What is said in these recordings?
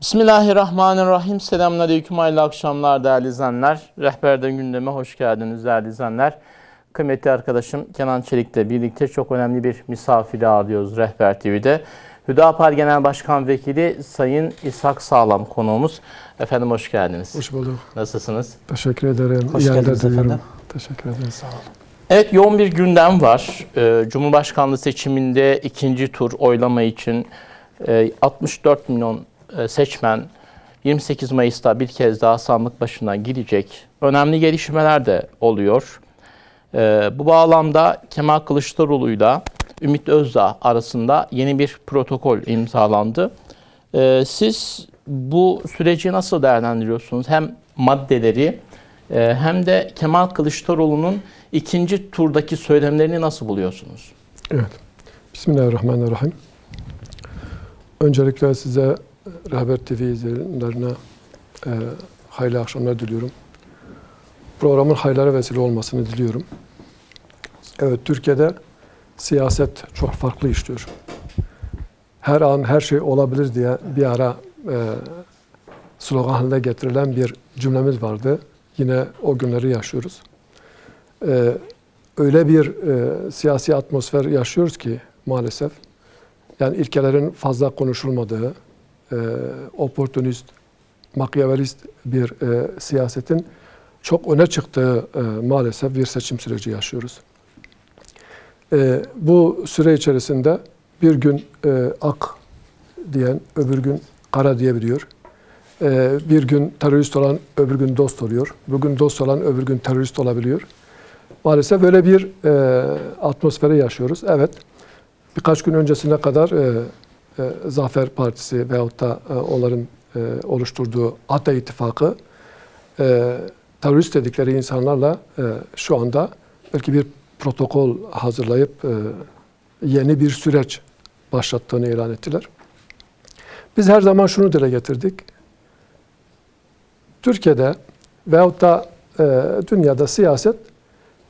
Bismillahirrahmanirrahim. Selamünaleyküm, hayırlı akşamlar değerli izleyenler. Rehberden gündeme hoş geldiniz değerli izleyenler. Kıymetli arkadaşım Kenan Çelik'le birlikte çok önemli bir misafiri ağırlıyoruz Rehber TV'de. Hüdapar Genel Başkan Vekili Sayın İshak Sağlam konuğumuz. Efendim hoş geldiniz. Hoş bulduk. Nasılsınız? Teşekkür ederim. Hoş geldiniz efendim. Teşekkür ederim. Sağ olun. Evet, yoğun bir gündem var. Cumhurbaşkanlığı seçiminde ikinci tur oylama için 64 milyon seçmen 28 Mayıs'ta bir kez daha sandık başına girecek. Önemli gelişmeler de oluyor. Bu bağlamda Kemal Kılıçdaroğlu'yla Ümit Özdağ arasında yeni bir protokol imzalandı. Siz bu süreci nasıl değerlendiriyorsunuz? Hem maddeleri hem de Kemal Kılıçdaroğlu'nun ikinci turdaki söylemlerini nasıl buluyorsunuz? Evet. Bismillahirrahmanirrahim. Öncelikle size Rehber TV izleyenlerine hayırlı akşamlar diliyorum. Programın hayırlara vesile olmasını diliyorum. Evet, Türkiye'de siyaset çok farklı işliyor. Her an her şey olabilir diye bir ara slogan haline getirilen bir cümlemiz vardı. Yine o günleri yaşıyoruz. Öyle bir siyasi atmosfer yaşıyoruz ki maalesef, yani ilkelerin fazla konuşulmadığı, oportunist, makyavelist bir siyasetin çok öne çıktığı maalesef bir seçim süreci yaşıyoruz. Bu süre içerisinde bir gün ak diyen öbür gün kara diyebiliyor. Bir gün terörist olan öbür gün dost oluyor. Bugün dost olan öbür gün terörist olabiliyor. Maalesef böyle bir atmosfere yaşıyoruz. Evet, birkaç gün öncesine kadar Zafer Partisi veyahut da onların oluşturduğu ATA İttifakı terörist dedikleri insanlarla şu anda belki bir protokol hazırlayıp yeni bir süreç başlattığını ilan ettiler. Biz her zaman şunu dile getirdik. Türkiye'de veyahut da dünyada siyaset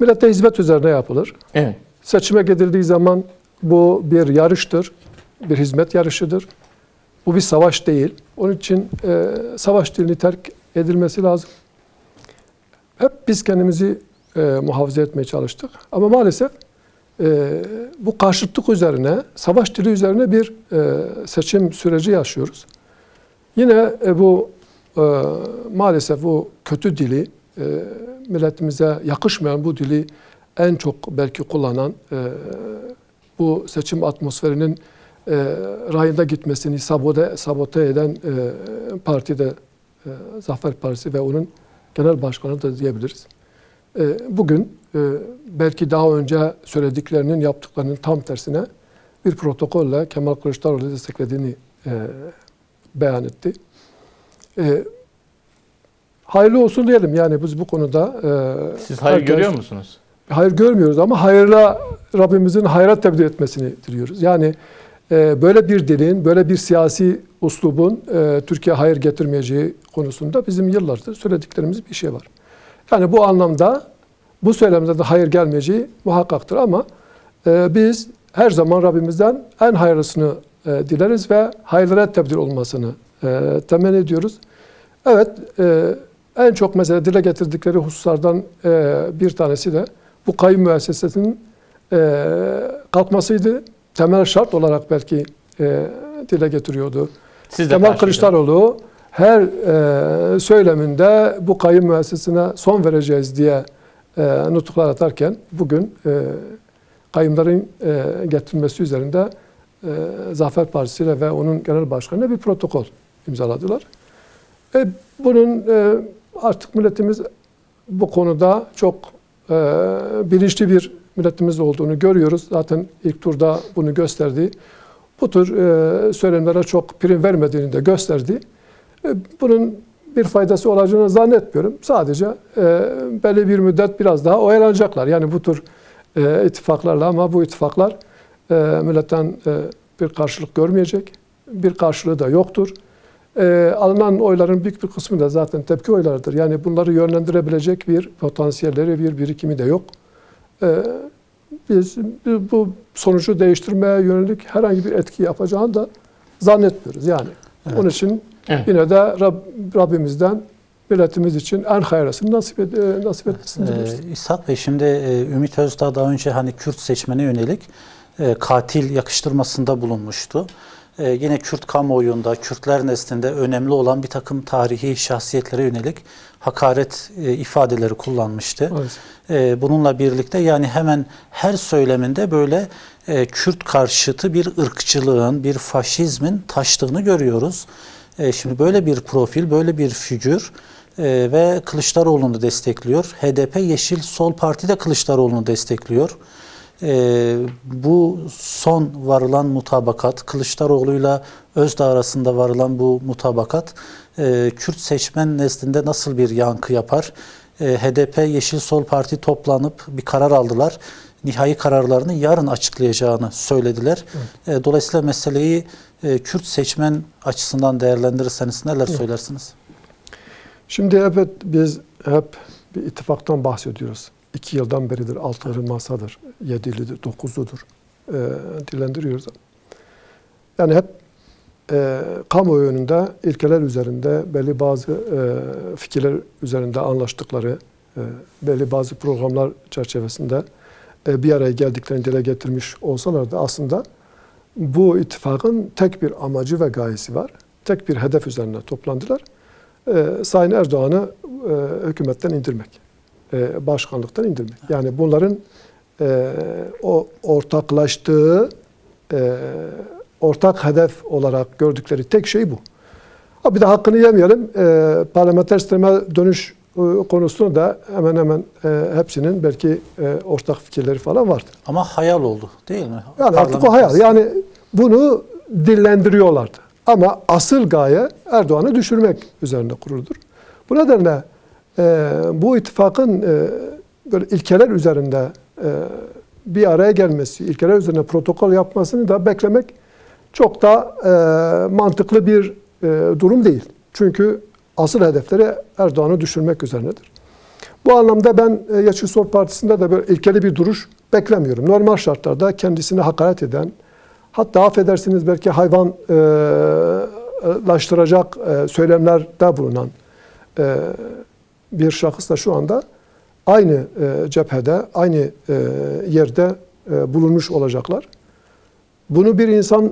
millete hizmet üzerine yapılır. Evet. Seçime gidildiği zaman bu bir yarıştır, bir hizmet yarışıdır. Bu bir savaş değil. Onun için savaş dilini terk edilmesi lazım. Hep biz kendimizi muhafaza etmeye çalıştık. Ama maalesef bu karşıtlık üzerine, savaş dili üzerine bir seçim süreci yaşıyoruz. Yine bu maalesef bu kötü dili, milletimize yakışmayan bu dili en çok belki kullanan, bu seçim atmosferinin rayında gitmesini sabote eden parti de Zafer Partisi ve onun genel başkanı da diyebiliriz. Bugün belki daha önce söylediklerinin, yaptıklarının tam tersine bir protokolle Kemal Kılıçdaroğlu'yu desteklediğini beyan etti. Hayırlı olsun diyelim, yani biz bu konuda... Siz hayır görüyor musunuz? Hayır görmüyoruz ama hayırla, Rabbimizin hayra tebdil etmesini diliyoruz. Yani böyle bir dilin, böyle bir siyasi uslubun Türkiye hayır getirmeyeceği konusunda bizim yıllardır söylediklerimiz bir şey var. Yani bu anlamda bu söylemde de hayır gelmeyeceği muhakkaktır ama biz her zaman Rabbimizden en hayırlısını dileriz ve hayırlara tebdil olmasını temenni ediyoruz. Evet, en çok mesela dile getirdikleri hususlardan bir tanesi de bu kayyum müessesesinin kalkmasıydı. Temel şart olarak belki dile getiriyordu. Kemal Kılıçdaroğlu her söyleminde bu kayyum müessesesine son vereceğiz diye nutuklar atarken bugün kayyumların getirilmesi üzerinde Zafer Partisi ile ve onun genel başkanı bir protokol imzaladılar. Bunun artık milletimiz bu konuda çok bilinçli bir milletimiz olduğunu görüyoruz. Zaten ilk turda bunu gösterdi. Bu tür söylemlere çok prim vermediğini de gösterdi. Bunun bir faydası olacağını zannetmiyorum. Sadece belli bir müddet biraz daha oyalanacaklar. Yani bu tür ittifaklarla, ama bu ittifaklar milletten bir karşılık görmeyecek. Bir karşılığı da yoktur. Alınan oyların büyük bir kısmı da zaten tepki oylarıdır. Yani bunları yönlendirebilecek bir potansiyelleri, bir birikimi de yok. Biz bu sonucu değiştirmeye yönelik herhangi bir etki yapacağını da zannetmiyoruz yani. Evet. Onun için yine de Rabbimizden milletimiz için en hayırlısını nasip etsin diyoruz. İshak Bey, şimdi Ümit Özdağ daha önce hani Kürt seçmene yönelik katil yakıştırmasında bulunmuştu. Yine Kürt kamuoyunda, Kürtler nezdinde önemli olan bir takım tarihi şahsiyetlere yönelik hakaret ifadeleri kullanmıştı. Evet. Bununla birlikte yani hemen her söyleminde böyle Kürt karşıtı bir ırkçılığın, bir faşizmin taştığını görüyoruz. Şimdi böyle bir profil, böyle bir figür ve Kılıçdaroğlu'nu destekliyor. HDP Yeşil Sol Parti de Kılıçdaroğlu'nu destekliyor. Bu son varılan mutabakat, Kılıçdaroğlu'yla Özdağ arasında varılan bu mutabakat Kürt seçmen nezdinde nasıl bir yankı yapar? HDP Yeşil Sol Parti toplanıp bir karar aldılar. Nihai kararlarını yarın açıklayacağını söylediler. Evet. Dolayısıyla meseleyi Kürt seçmen açısından değerlendirirseniz neler söylersiniz? Şimdi evet, biz hep bir ittifaktan bahsediyoruz. 2 yıldan beridir altları masadır, 7'lidir, 9'ludur dillendiriyoruz. Yani hep kamuoyu önünde ilkeler üzerinde belli bazı fikirler üzerinde anlaştıkları, belli bazı programlar çerçevesinde bir araya geldiklerini dile getirmiş olsalar da aslında bu ittifakın tek bir amacı ve gayesi var. Tek bir hedef üzerine toplandılar. Sayın Erdoğan'ı hükümetten indirmek, başkanlıktan indirmek. Yani bunların o ortaklaştığı, ortak hedef olarak gördükleri tek şey bu. Bir de hakkını yemeyelim. Parlamenter sisteme dönüş konusunda da hemen hemen hepsinin belki ortak fikirleri falan vardı. Ama hayal oldu değil mi? Yani artık o hayal. Yani bunu dillendiriyorlardı. Ama asıl gaye Erdoğan'ı düşürmek üzerine kuruludur. Bu nedenle bu ittifakın böyle ilkeler üzerinde bir araya gelmesi, ilkeler üzerine protokol yapmasını da beklemek çok da mantıklı bir durum değil. Çünkü asıl hedefleri Erdoğan'ı düşürmek üzerinedir. Bu anlamda ben Yeşil Sol Partisi'nde de böyle ilkeli bir duruş beklemiyorum. Normal şartlarda kendisine hakaret eden, hatta affedersiniz belki hayvanlaştıracak söylemlerde bulunan bir şahıs da şu anda aynı cephede, aynı yerde bulunmuş olacaklar. Bunu bir insan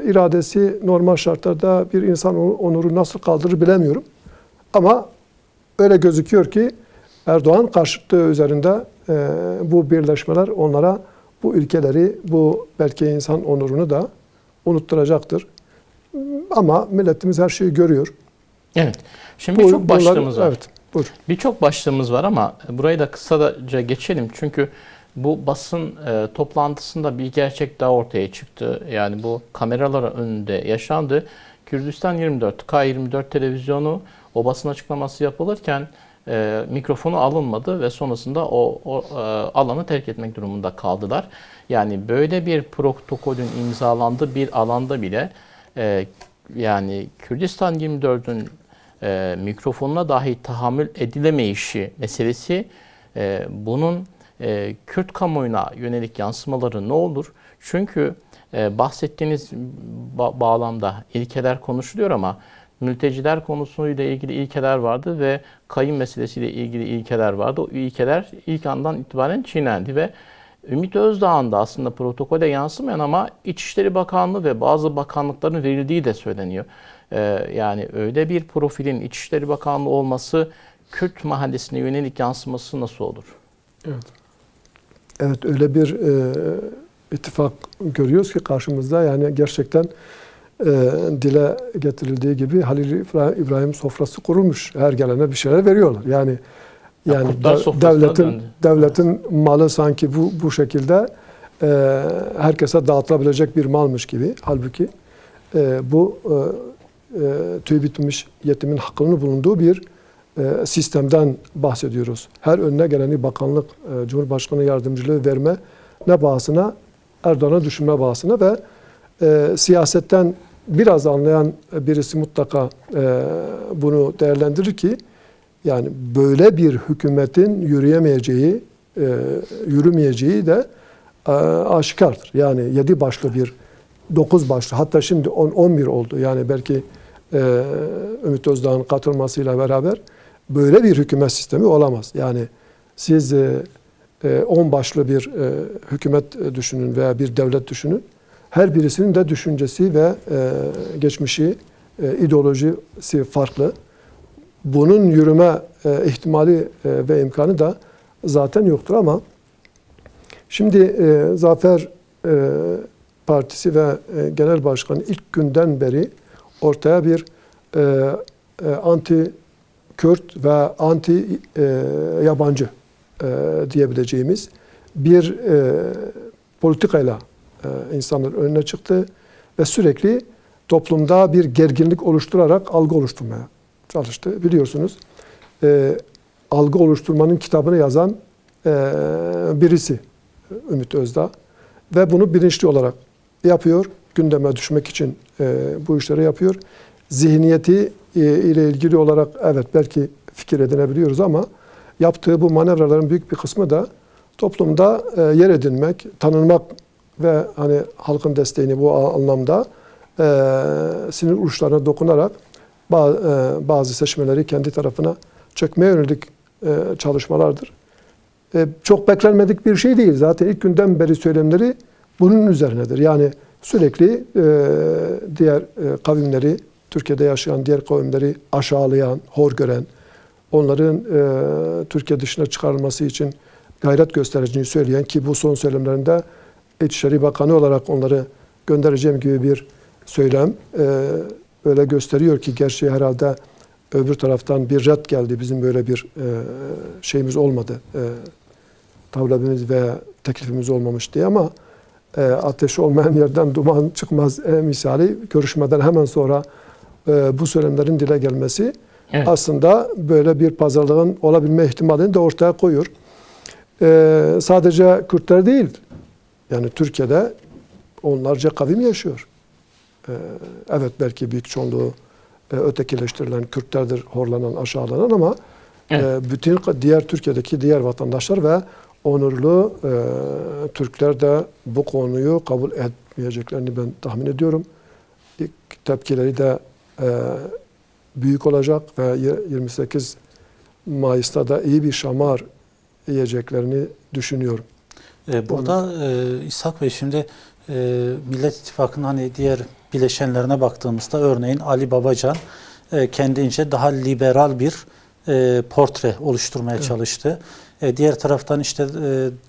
iradesi normal şartlarda bir insan onuru nasıl kaldırır bilemiyorum. Ama öyle gözüküyor ki Erdoğan karşıtlığı üzerinde bu birleşmeler onlara bu ilkeleri, bu belki insan onurunu da unutturacaktır. Ama milletimiz her şeyi görüyor. Evet. Şimdi birçok başlığımız var. Evet, buyur. Birçok başlığımız var ama burayı da kısaca geçelim. Çünkü bu basın toplantısında bir gerçek daha ortaya çıktı. Yani bu kameralar önünde yaşandı. Kürdistan 24, K24 televizyonu o basın açıklaması yapılırken mikrofonu alınmadı ve sonrasında o alanı terk etmek durumunda kaldılar. Yani böyle bir protokolün imzalandığı bir alanda bile yani Kürdistan 24'ün mikrofonuna dahi tahammül edilemeyişi meselesi bunun Kürt kamuoyuna yönelik yansımaları ne olur? Çünkü bahsettiğiniz bağlamda ilkeler konuşuluyor ama mülteciler konusuyla ilgili ilkeler vardı ve kayın meselesiyle ilgili ilkeler vardı. O ilkeler ilk andan itibaren çiğnendi ve Ümit Özdağ'ın da aslında protokole yansımayan ama İçişleri Bakanlığı ve bazı bakanlıkların verildiği de söyleniyor. Yani öyle bir profilin İçişleri Bakanlığı olması Kürt mahallesine yönelik yansıması nasıl olur? Evet. Evet, öyle bir ittifak görüyoruz ki karşımızda, yani gerçekten dile getirildiği gibi Halil İbrahim sofrası kurulmuş. Her gelene bir şeyler veriyorlar. Yani devletin malı sanki bu şekilde herkese dağıtılabilecek bir malmış gibi. Halbuki bu tüy bitmiş yetimin hakkının bulunduğu bir sistemden bahsediyoruz. Her önüne geleni bakanlık, Cumhurbaşkanı yardımcılığı verme ne bahasına, Erdoğan'a düşünme bahasına ve siyasetten biraz anlayan birisi mutlaka bunu değerlendirir ki yani böyle bir hükümetin yürümeyeceği de aşikardır. Yani 7 başlı bir 9 başlı, hatta şimdi 11 oldu. Yani belki Ümit Özdağ'ın katılmasıyla beraber böyle bir hükümet sistemi olamaz. Yani siz 10 başlı bir hükümet düşünün veya bir devlet düşünün. Her birisinin de düşüncesi ve geçmişi, ideolojisi farklı. Bunun yürüme ihtimali ve imkanı da zaten yoktur ama şimdi Zafer Partisi ve Genel Başkanı ilk günden beri ortaya bir anti-Kürt ve anti-yabancı diyebileceğimiz bir politikayla insanların önüne çıktı ve sürekli toplumda bir gerginlik oluşturarak algı oluşturmaya çalıştı. Biliyorsunuz algı oluşturmanın kitabını yazan birisi Ümit Özdağ ve bunu bilinçli olarak yapıyor. Gündeme düşmek için bu işleri yapıyor. Zihniyeti ile ilgili olarak evet belki fikir edinebiliyoruz ama yaptığı bu manevraların büyük bir kısmı da toplumda yer edinmek, tanınmak ve hani halkın desteğini bu anlamda sinir uçlarına dokunarak bazı seçmenleri kendi tarafına çekmeye yönelik çalışmalardır. Çok beklenmedik bir şey değil. Zaten ilk günden beri söylemleri bunun üzerinedir. Yani sürekli diğer kavimleri, Türkiye'de yaşayan diğer kavimleri aşağılayan, hor gören, onların Türkiye dışına çıkarılması için gayret göstereceğini söyleyen ki bu son söylemlerinde İçişleri Bakanı olarak onları göndereceğim gibi bir söylem öyle gösteriyor ki gerçi herhalde öbür taraftan bir red geldi. Bizim böyle bir şeyimiz olmadı. Talebimiz veya teklifimiz olmamış diye ama ateş olmayan yerden duman çıkmaz misali görüşmeden hemen sonra bu söylemlerin dile gelmesi evet, aslında böyle bir pazarlığın olabilme ihtimalini de ortaya koyuyor. Sadece Kürtler değil, yani Türkiye'de onlarca kavim yaşıyor. Evet belki büyük çoğunluğu ötekileştirilen Kürtlerdir, horlanan, aşağılanan ama evet, bütün diğer Türkiye'deki diğer vatandaşlar ve onurlu Türkler de bu konuyu kabul etmeyeceklerini ben tahmin ediyorum. Tepkileri de büyük olacak ve 28 Mayıs'ta da iyi bir şamar yiyeceklerini düşünüyorum. Burada İshak Bey şimdi Millet İttifakı'nın hani diğer bileşenlerine baktığımızda örneğin Ali Babacan kendince daha liberal bir portre oluşturmaya çalıştı. Diğer taraftan işte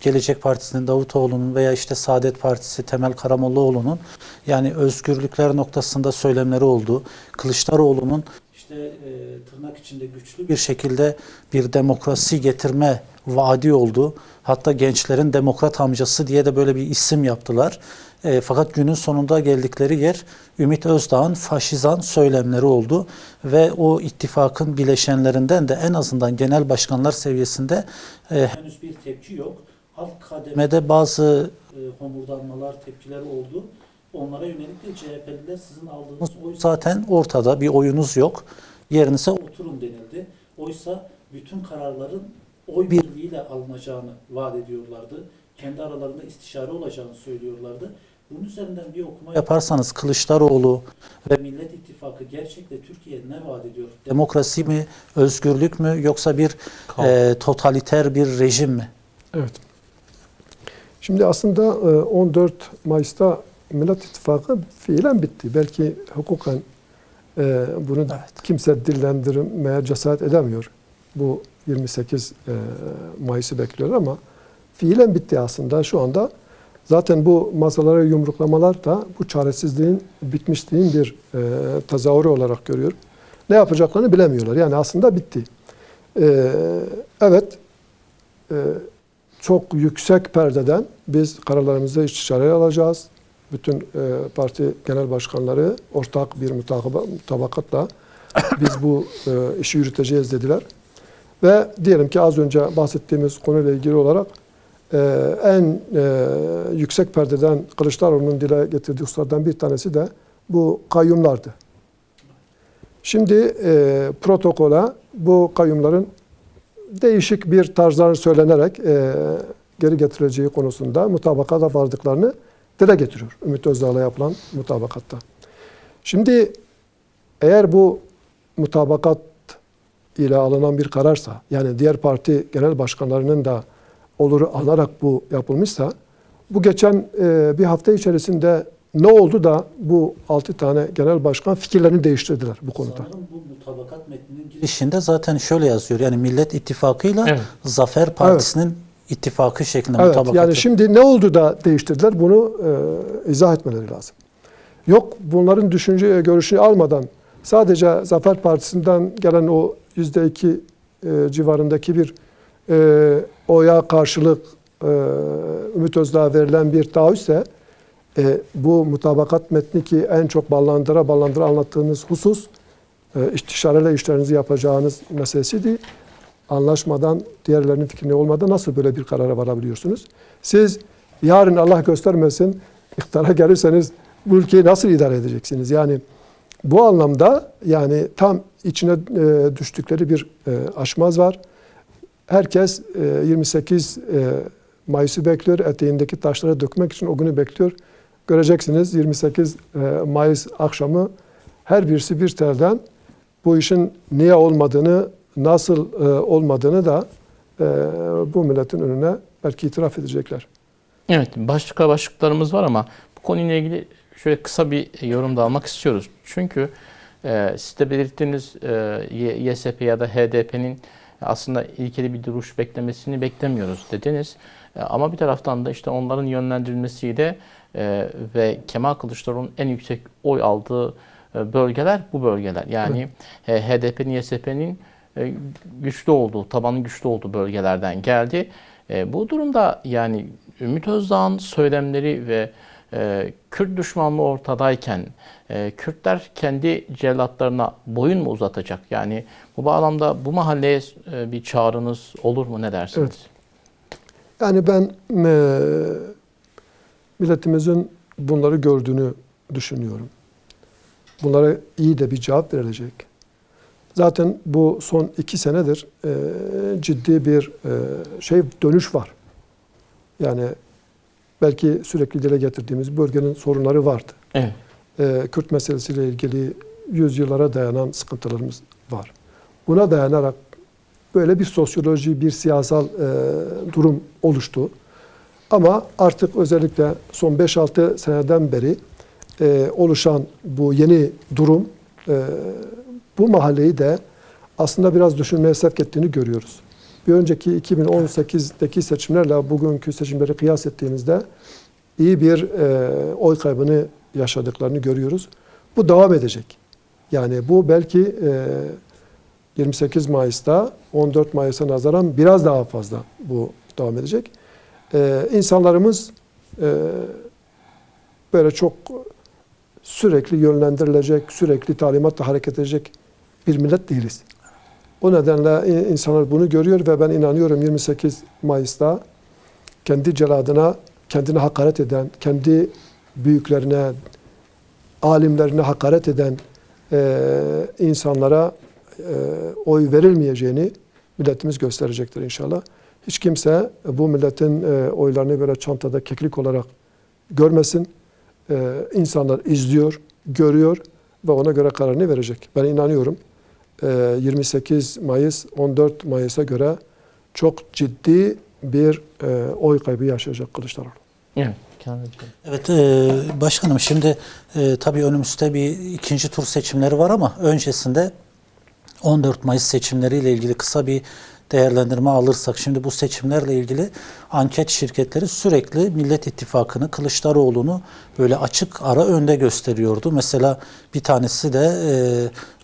Gelecek Partisi'nin Davutoğlu'nun veya işte Saadet Partisi Temel Karamollaoğlu'nun yani özgürlükler noktasında söylemleri oldu. Kılıçdaroğlu'nun işte tırnak içinde güçlü bir şekilde bir demokrasi getirme vaadi oldu. Hatta gençlerin demokrat amcası diye de böyle bir isim yaptılar. Fakat günün sonunda geldikleri yer Ümit Özdağ'ın faşizan söylemleri oldu. Ve o ittifakın bileşenlerinden de en azından genel başkanlar seviyesinde henüz bir tepki yok. Alt kademede bazı homurdanmalar, tepkiler oldu. Onlara yönelik de CHP'liler sizin aldığınız oy zaten ortada, bir oyunuz yok. Yerinize oturun denildi. Oysa bütün kararların oy birliğiyle alınacağını vaat ediyorlardı. Kendi aralarında istişare olacağını söylüyorlardı. Bunun üzerinden bir okuma yaparsanız Kılıçdaroğlu ve Millet İttifakı gerçekten Türkiye'ye ne vaat ediyor? Demokrasi mi, özgürlük mü yoksa bir totaliter bir rejim mi? Evet. Şimdi aslında 14 Mayıs'ta Millet İttifakı fiilen bitti. Belki hukuken bunu evet, kimse dillendirmeye cesaret edemiyor. Bu 28 Mayıs'ı bekliyor ama fiilen bitti aslında. Şu anda zaten bu masalara yumruklamalar da bu çaresizliğin, bitmişliğin bir tezahürü olarak görüyor. Ne yapacaklarını bilemiyorlar. Yani aslında bitti. Evet, çok yüksek perdeden biz kararlarımızı istişareye alacağız. Bütün parti genel başkanları ortak bir mutabakatla biz bu işi yürüteceğiz dediler. Ve diyelim ki az önce bahsettiğimiz konuyla ilgili olarak en yüksek perdeden Kılıçdaroğlu'nun dile getirdiği hususlardan bir tanesi de bu kayyumlardı. Şimdi protokola bu kayyumların değişik bir tarzlar söylenerek geri getirileceği konusunda mutabakata vardıklarını dile getiriyor Ümit Özdağ'la yapılan mutabakatta. Şimdi eğer bu mutabakat ile alınan bir kararsa, yani diğer parti genel başkanlarının da oluru alınarak bu yapılmışsa, bu geçen bir hafta içerisinde ne oldu da bu 6 tane genel başkan fikirlerini değiştirdiler bu konuda? Sanırım bu mutabakat metninin girişinde zaten şöyle yazıyor. Yani Millet İttifakı'yla Zafer Partisi'nin ittifakı şeklinde mutabakat. Yani şimdi ne oldu da değiştirdiler? Bunu izah etmeleri lazım. Yok bunların düşünce görüşünü almadan sadece Zafer Partisi'nden gelen o %2 civarındaki bir oya karşılık Ümit Özdağ'a verilen bir taahhütse bu mutabakat metni ki en çok ballandıra anlattığınız husus istişareyle işlerinizi yapacağınız meselesiydi. Anlaşmadan, diğerlerinin fikrine olmadan nasıl böyle bir karara varabiliyorsunuz? Siz yarın Allah göstermesin iktidara gelirseniz bu ülkeyi nasıl idare edeceksiniz? Yani bu anlamda yani tam içine düştükleri bir aşmaz var. Herkes 28 Mayıs'ı bekliyor. Eteğindeki taşları dökmek için o günü bekliyor. Göreceksiniz 28 Mayıs akşamı her birisi bir telden bu işin niye olmadığını, nasıl olmadığını da bu milletin önüne belki itiraf edecekler. Evet, başlıklarımız var ama bu konuyla ilgili şöyle kısa bir yorum da almak istiyoruz. Çünkü siz de belirttiğiniz YSP ya da HDP'nin aslında ilkeli bir duruş beklemesini beklemiyoruz dediniz. Ama bir taraftan da işte onların yönlendirilmesiyle ve Kemal Kılıçdaroğlu'nun en yüksek oy aldığı bölgeler bu bölgeler. Yani HDP'nin, YSP'nin güçlü olduğu, tabanın güçlü olduğu bölgelerden geldi. Bu durumda yani Ümit Özdağ'ın söylemleri ve Kürt düşmanlığı ortadayken Kürtler kendi cellatlarına boyun mu uzatacak? Yani bu bağlamda bu mahalleye bir çağrınız olur mu? Ne dersiniz? Evet. Yani ben milletimizin bunları gördüğünü düşünüyorum. Bunlara iyi de bir cevap verilecek. Zaten bu son 2 senedir ciddi bir dönüş var. Yani belki sürekli dile getirdiğimiz bölgenin sorunları vardı. Evet. Kürt meselesiyle ilgili yüzyıllara dayanan sıkıntılarımız var. Buna dayanarak böyle bir sosyoloji, bir siyasal durum oluştu. Ama artık özellikle son 5-6 seneden beri oluşan bu yeni durum bu mahalleyi de aslında biraz düşünmeye sevk ettiğini görüyoruz. Bir önceki 2018'deki seçimlerle bugünkü seçimleri kıyas ettiğimizde iyi bir oy kaybını yaşadıklarını görüyoruz. Bu devam edecek. Yani bu belki 28 Mayıs'ta 14 Mayıs'a nazaran biraz daha fazla bu devam edecek. İnsanlarımız böyle çok sürekli yönlendirilecek, sürekli talimatla hareket edecek bir millet değiliz. O nedenle insanlar bunu görüyor ve ben inanıyorum 28 Mayıs'ta kendi celadına, kendine hakaret eden, kendi büyüklerine, alimlerine hakaret eden insanlara oy verilmeyeceğini milletimiz gösterecektir inşallah. Hiç kimse bu milletin oylarını böyle çantada keklik olarak görmesin. İnsanlar izliyor, görüyor ve ona göre kararını verecek. Ben inanıyorum 28 Mayıs, 14 Mayıs'a göre çok ciddi bir oy kaybı yaşayacak Kılıçdaroğlu. Evet. Evet başkanım şimdi tabii önümüzde bir ikinci tur seçimleri var ama öncesinde 14 Mayıs seçimleriyle ilgili kısa bir değerlendirme alırsak şimdi bu seçimlerle ilgili anket şirketleri sürekli Millet İttifakı'nı, Kılıçdaroğlu'nu böyle açık ara önde gösteriyordu. Mesela bir tanesi de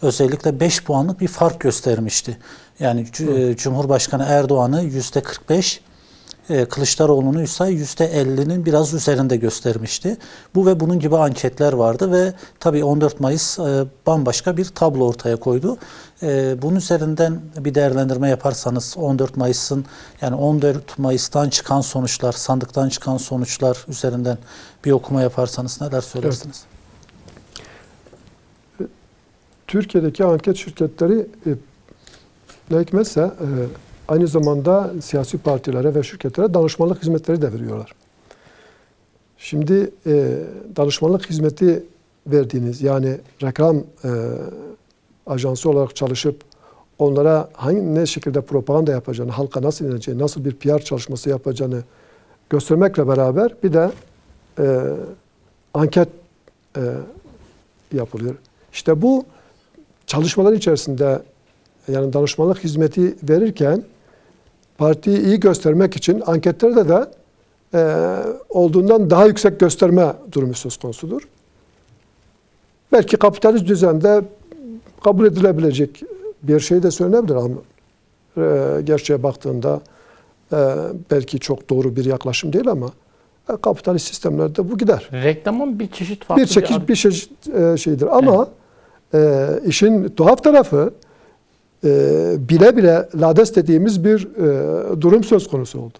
özellikle 5 puanlık bir fark göstermişti. Yani Cumhurbaşkanı Erdoğan'ı %45, Kılıçdaroğlu'nu ise %50'nin biraz üzerinde göstermişti. Bu ve bunun gibi anketler vardı ve tabii 14 Mayıs bambaşka bir tablo ortaya koydu. Bunun üzerinden bir değerlendirme yaparsanız 14 Mayıs'ın yani 14 Mayıs'tan çıkan sonuçlar, sandıktan çıkan sonuçlar üzerinden bir okuma yaparsanız neler söylersiniz? Evet. Türkiye'deki anket şirketleri ne hikmetse aynı zamanda siyasi partilere ve şirketlere danışmanlık hizmetleri de veriyorlar. Şimdi danışmanlık hizmeti verdiğiniz, yani reklam ajansı olarak çalışıp onlara ne şekilde propaganda yapacağını, halka nasıl ineceğini, nasıl bir PR çalışması yapacağını göstermekle beraber bir de anket yapılıyor. İşte bu çalışmalar içerisinde, yani danışmanlık hizmeti verirken partiyi iyi göstermek için anketlerde de olduğundan daha yüksek gösterme durumu söz konusudur. Belki kapitalist düzende kabul edilebilecek bir şey de söylenebilir ama gerçeğe baktığında belki çok doğru bir yaklaşım değil ama kapitalist sistemlerde bu gider. Reklamın bir çeşit farklı Bir çeşit şeydir ama işin tuhaf tarafı bile bile lades dediğimiz bir durum söz konusu oldu.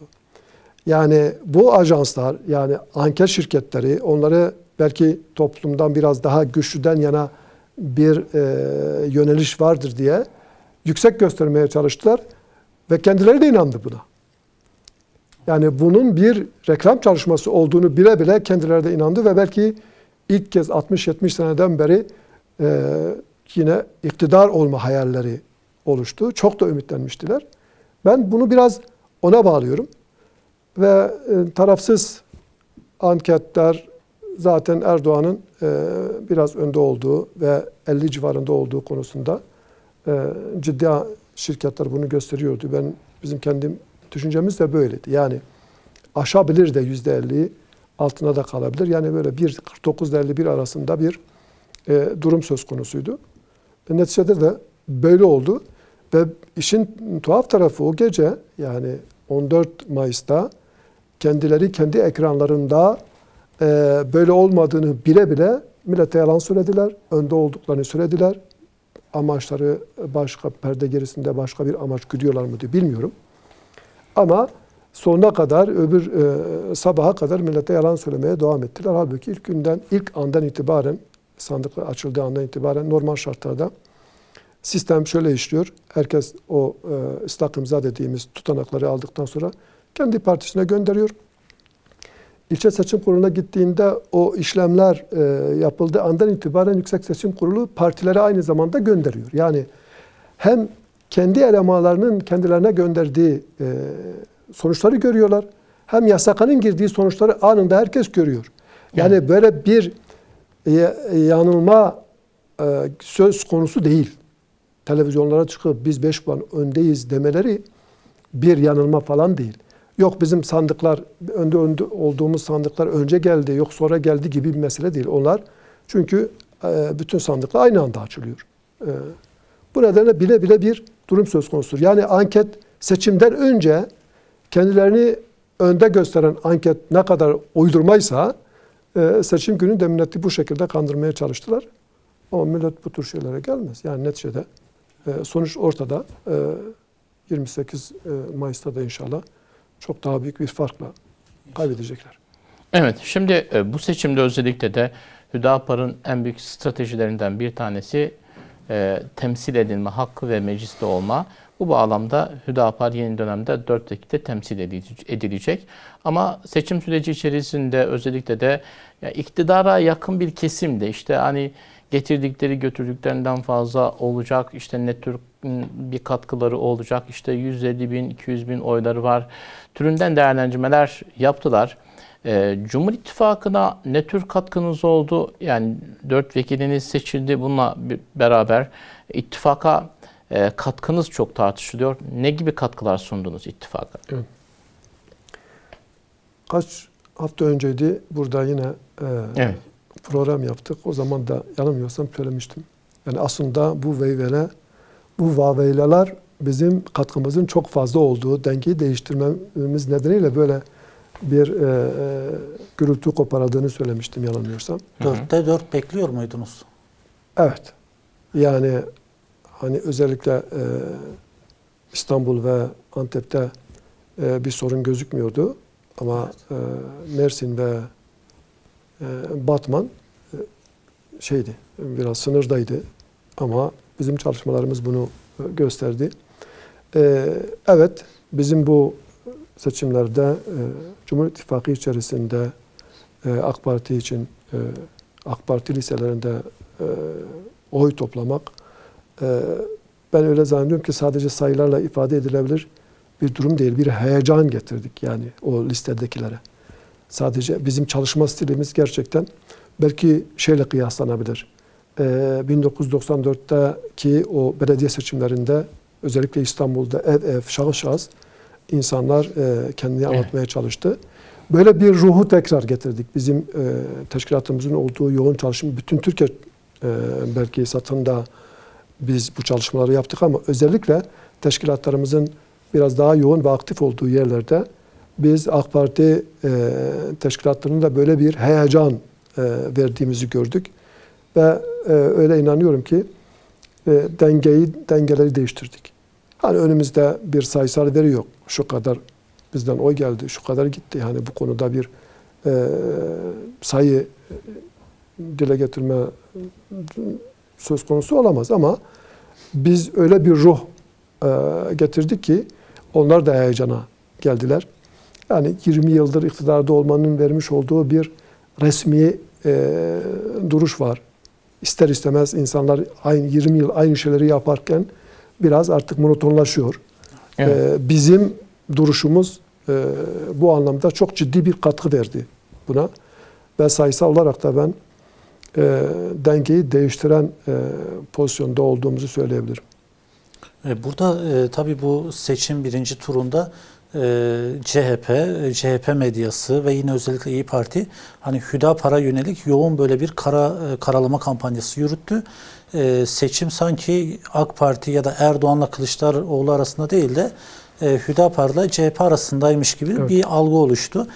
Yani bu ajanslar, yani anket şirketleri, onları belki toplumdan biraz daha güçlüden yana bir yöneliş vardır diye yüksek göstermeye çalıştılar ve kendileri de inandı buna. Yani bunun bir reklam çalışması olduğunu bile bile kendileri de inandı ve belki ilk kez 60-70 seneden beri yine iktidar olma hayalleri oluştu. Çok da ümitlenmiştiler. Ben bunu biraz ona bağlıyorum. Ve tarafsız anketler zaten Erdoğan'ın biraz önde olduğu ve 50 civarında olduğu konusunda ciddi şirketler bunu gösteriyordu. Bizim kendi düşüncemiz de böyleydi. Yani aşabilir de %50'yi, altına da kalabilir. Yani böyle 1.49 ile 51 arasında bir durum söz konusuydu. Neticede de böyle oldu. Ve işin tuhaf tarafı o gece, yani 14 Mayıs'ta kendileri kendi ekranlarında böyle olmadığını bile bile millete yalan söylediler. Önde olduklarını söylediler. Amaçları başka, perde gerisinde başka bir amaç güdüyorlar mı diye bilmiyorum. Ama sonuna kadar, sabaha kadar millete yalan söylemeye devam ettiler. Halbuki ilk andan itibaren, sandıklar açıldığı andan itibaren normal şartlarda sistem şöyle işliyor. Herkes o ıslak imza dediğimiz tutanakları aldıktan sonra kendi partisine gönderiyor. İlçe Seçim Kurulu'na gittiğinde o işlemler yapıldığı andan itibaren Yüksek Seçim Kurulu partilere aynı zamanda gönderiyor. Yani hem kendi elemanlarının kendilerine gönderdiği sonuçları görüyorlar, hem yasakanın girdiği sonuçları anında herkes görüyor. Yani böyle bir yanılma söz konusu değil. Televizyonlara çıkıp biz 5 puan öndeyiz demeleri bir yanılma falan değil. Yok bizim sandıklar, önde olduğumuz sandıklar önce geldi, yok sonra geldi gibi bir mesele değil. Onlar çünkü bütün sandıklar aynı anda açılıyor. Bu nedenle bile bile bir durum söz konusudur. Yani anket seçimden önce kendilerini önde gösteren anket ne kadar uydurmaysa seçim günü de milleti bu şekilde kandırmaya çalıştılar. Ama millet bu tür şeylere gelmez. Yani neticede sonuç ortada. 28 Mayıs'ta da inşallah çok daha büyük bir farkla kaybedecekler. Evet, şimdi bu seçimde özellikle de Hüdapar'ın en büyük stratejilerinden bir tanesi temsil edilme hakkı ve mecliste olma. Bu bağlamda Hüdapar yeni dönemde 4 vekilde temsil edilecek. Ama seçim süreci içerisinde özellikle de iktidara yakın bir kesimde işte hani getirdikleri götürdüklerinden fazla olacak, işte ne tür bir katkıları olacak, işte 150 bin, 200 bin oyları var türünden değerlendirmeler yaptılar. Cumhur İttifakı'na ne tür katkınız oldu? Yani 4 vekiliniz seçildi. Bununla beraber ittifaka katkınız çok tartışılıyor. Ne gibi katkılar sundunuz ittifaka? Evet. Kaç hafta önceydi burada yine evet, program yaptık. O zaman da yanılmıyorsam söylemiştim. Yani aslında bu vaveylalar bizim katkımızın çok fazla olduğu, dengeyi değiştirmemiz nedeniyle böyle bir gürültü koparıldığını söylemiştim yanılmıyorsam. 4'te 4 bekliyor muydunuz? Evet. Yani hani özellikle İstanbul ve Antep'te bir sorun gözükmüyordu. Ama evet, Mersin ve Batman biraz sınırdaydı. Ama bizim çalışmalarımız bunu gösterdi. Evet, bizim bu seçimlerde Cumhur İttifakı içerisinde AK Parti için AK Parti liselerinde oy toplamak ben öyle zannediyorum ki sadece sayılarla ifade edilebilir bir durum değil. Bir heyecan getirdik yani o listedekilere. Sadece bizim çalışma stilimiz gerçekten belki şeyle kıyaslanabilir. 1994'teki o belediye seçimlerinde özellikle İstanbul'da ev şahıs şahıs insanlar kendini anlatmaya çalıştı. Böyle bir ruhu tekrar getirdik. Bizim teşkilatımızın olduğu yoğun çalışma bütün Türkiye belki satında biz bu çalışmaları yaptık ama özellikle teşkilatlarımızın biraz daha yoğun ve aktif olduğu yerlerde biz AK Parti teşkilatlarının da böyle bir heyecan verdiğimizi gördük. Ve öyle inanıyorum ki dengeleri değiştirdik. Hani önümüzde bir sayısal veri yok. Şu kadar bizden oy geldi, şu kadar gitti. Hani bu konuda bir sayı dile getirme söz konusu olamaz ama biz öyle bir ruh getirdik ki onlar da heyecana geldiler. Yani 20 yıldır iktidarda olmanın vermiş olduğu bir resmi duruş var. İster istemez insanlar aynı 20 yıl aynı şeyleri yaparken biraz artık monotonlaşıyor. Evet. Bizim duruşumuz bu anlamda çok ciddi bir katkı verdi buna. Ve sayısal olarak da ben dengeyi değiştiren pozisyonda olduğumuzu söyleyebilirim. Burada tabii bu seçim birinci turunda CHP medyası ve yine özellikle İYİ Parti hani Hüdapar'a yönelik yoğun böyle bir karalama kampanyası yürüttü. Seçim sanki AK Parti ya da Erdoğan'la Kılıçdaroğlu arasında değil de Hüdapar'la CHP arasındaymış gibi evet, bir algı oluştu.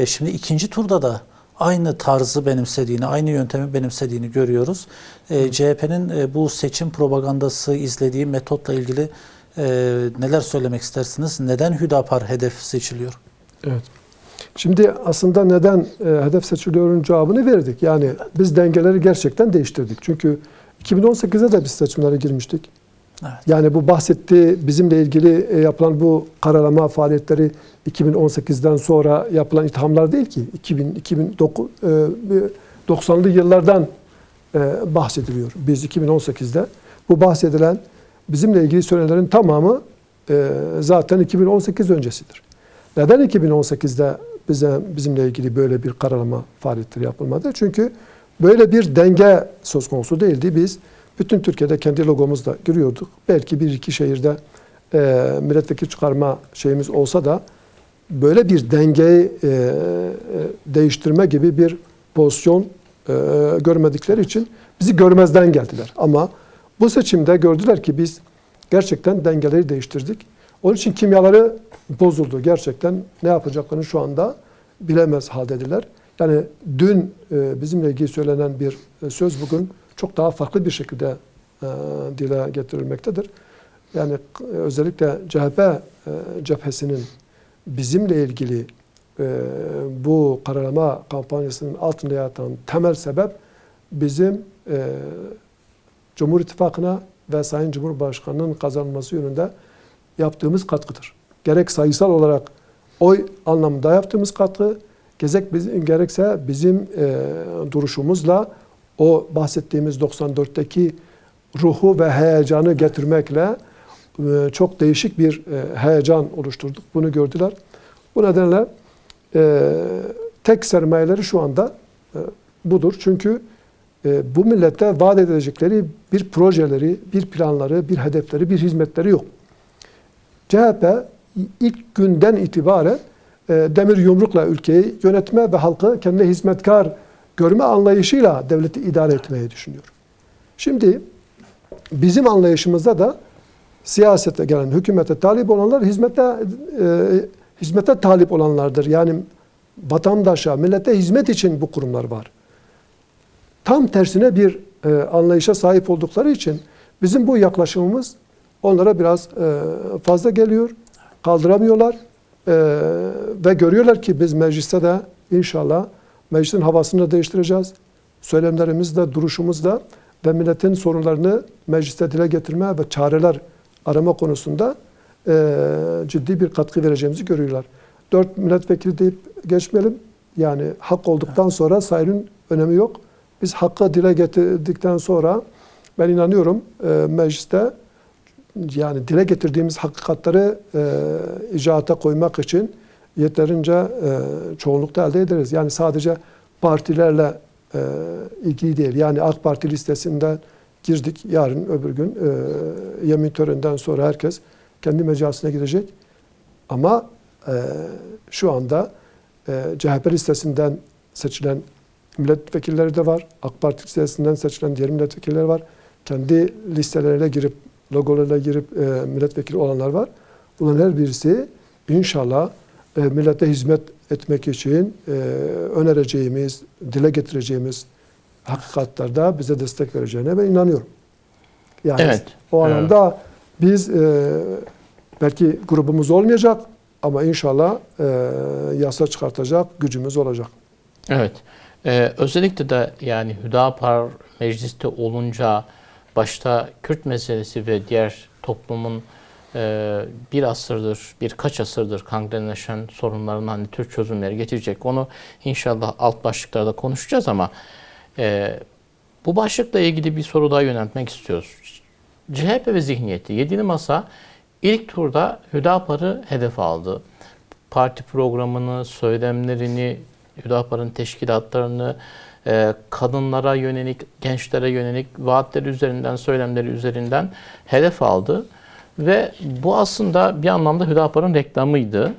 Şimdi ikinci turda da aynı tarzı benimsediğini, aynı yöntemi benimsediğini görüyoruz. CHP'nin bu seçim propagandası izlediği metotla ilgili neler söylemek istersiniz? Neden Hüdapar hedef seçiliyor? Evet. Şimdi aslında neden hedef seçiliyorun cevabını verdik. Yani biz dengeleri gerçekten değiştirdik. Çünkü 2018'de de biz seçimlere girmiştik. Evet. Yani bu bahsettiği bizimle ilgili yapılan bu karalama faaliyetleri 2018'den sonra yapılan ithamlar değil ki. 90'lı yıllardan bahsediliyor. Biz 2018'de bu bahsedilen bizimle ilgili söylenenlerin tamamı zaten 2018 öncesidir. Neden 2018'de bizimle ilgili böyle bir karalama faaliyetleri yapılmadı? Çünkü böyle bir denge söz konusu değildi. Biz bütün Türkiye'de kendi logomuzla görüyorduk. Belki bir iki şehirde milletvekili çıkarma şeyimiz olsa da böyle bir dengeyi değiştirme gibi bir pozisyon görmedikleri için bizi görmezden geldiler. Ama bu seçimde gördüler ki biz gerçekten dengeleri değiştirdik. Onun için kimyaları bozuldu. Gerçekten ne yapacaklarını şu anda bilemez haldedirler. Yani dün bizimle ilgili söylenen bir söz bugün çok daha farklı bir şekilde dile getirilmektedir. Yani özellikle CHP cephesinin bizimle ilgili bu karalama kampanyasının altında yatan temel sebep bizim Cumhur İttifakı'na ve Sayın Cumhurbaşkanı'nın kazanılması yönünde yaptığımız katkıdır. Gerek sayısal olarak oy anlamında yaptığımız katkı, gerekse bizim duruşumuzla o bahsettiğimiz 94'teki ruhu ve heyecanı getirmekle çok değişik bir heyecan oluşturduk. Bunu gördüler. Bu nedenle tek sermayeleri şu anda budur. Çünkü bu millete vaat edecekleri bir projeleri, bir planları, bir hedefleri, bir hizmetleri yok. CHP ilk günden itibaren demir yumrukla ülkeyi yönetme ve halkı kendine hizmetkar görme anlayışıyla devleti idare etmeyi düşünüyor. Şimdi bizim anlayışımızda da siyasete gelen, hükümete talip olanlar hizmete talip olanlardır. Yani vatandaşa, millete hizmet için bu kurumlar var. Tam tersine bir anlayışa sahip oldukları için bizim bu yaklaşımımız onlara biraz fazla geliyor. Kaldıramıyorlar ve görüyorlar ki biz mecliste de inşallah meclisin havasını da değiştireceğiz. Söylemlerimizle, duruşumuzla ve milletin sorunlarını mecliste dile getirme ve çareler arama konusunda ciddi bir katkı vereceğimizi görüyorlar. 4 milletvekili deyip geçmeyelim. Yani hak olduktan sonra sayrın önemi yok. Biz hakkı dile getirdikten sonra ben inanıyorum mecliste yani dile getirdiğimiz hakikatleri icraata koymak için yeterince çoğunlukta elde ederiz. Yani sadece partilerle ilgili değil. Yani AK Parti listesinden girdik. Yarın öbür gün yemin töreninden sonra herkes kendi meclisine gidecek. Ama şu anda CHP listesinden seçilen milletvekilleri de var. AK Parti listesinden seçilen diğer milletvekilleri var. Kendi listeleriyle girip, logolarıyla girip milletvekili olanlar var. Bunların her birisi inşallah millete hizmet etmek için önereceğimiz, dile getireceğimiz hakikatlerde bize destek vereceğine ben inanıyorum. Yani evet. O anlamda biz belki grubumuz olmayacak ama inşallah yasa çıkartacak gücümüz olacak. Evet. Özellikle de yani Hüdapar mecliste olunca başta Kürt meselesi ve diğer toplumun bir asırdır, birkaç asırdır kangrenleşen sorunların hani Türk çözümleri getirecek. Onu inşallah alt başlıklarda konuşacağız ama bu başlıkla ilgili bir soru daha yöneltmek istiyoruz. CHP ve zihniyeti 7'li masa ilk turda Hüdapar'ı hedef aldı. Parti programını, söylemlerini, Hüdapar'ın teşkilatlarını, kadınlara yönelik, gençlere yönelik vaatleri üzerinden, söylemleri üzerinden hedef aldı. Ve bu aslında bir anlamda Hüdapar'ın reklamıydı.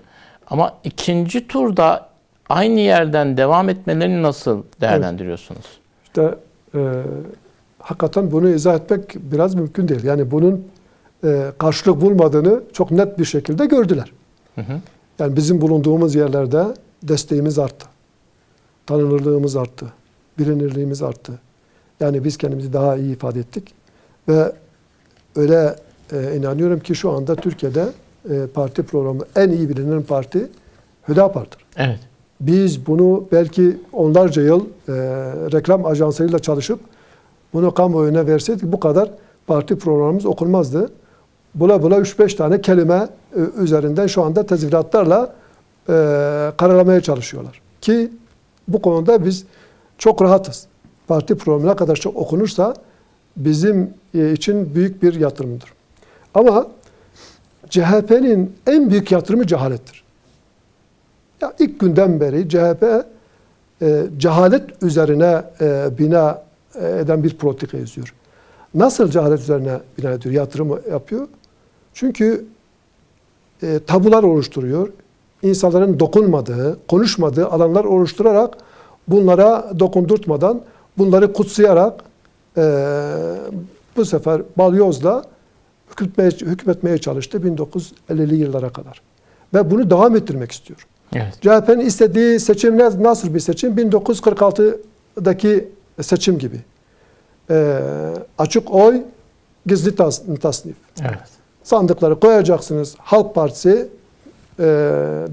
Ama ikinci turda aynı yerden devam etmelerini nasıl değerlendiriyorsunuz? İşte hakikaten bunu izah etmek biraz mümkün değil. Yani bunun karşılık bulmadığını çok net bir şekilde gördüler. Hı hı. Yani bizim bulunduğumuz yerlerde desteğimiz arttı. Tanınırlığımız arttı. Bilinirliğimiz arttı. Yani biz kendimizi daha iyi ifade ettik. Ve öyle inanıyorum ki şu anda Türkiye'de parti programı en iyi bilinen parti Hüdapar'dır. Evet. Biz bunu belki onlarca yıl reklam ajanslarıyla çalışıp bunu kamuoyuna verseydik bu kadar parti programımız okunmazdı. Bula 3-5 tane kelime üzerinden şu anda tezviratlarla karalamaya çalışıyorlar. Ki bu konuda biz çok rahatız. Parti programı ne kadar çok okunursa bizim için büyük bir yatırımdır. Ama CHP'nin en büyük yatırımı cehalettir. Ya ilk günden beri CHP cehalet üzerine bina eden bir politika izliyor. Nasıl cehalet üzerine bina ediyor, yatırım yapıyor? Çünkü tabular oluşturuyor. İnsanların dokunmadığı, konuşmadığı alanlar oluşturarak bunlara dokundurtmadan, bunları kutsayarak bu sefer balyozla hükmetmeye çalıştı 1950'li yıllara kadar. Ve bunu devam ettirmek istiyor. Evet. CHP'nin istediği seçim nasıl bir seçim? 1946'daki seçim gibi. Açık oy, gizli tasnif. Evet. Sandıkları koyacaksınız. Halk Partisi,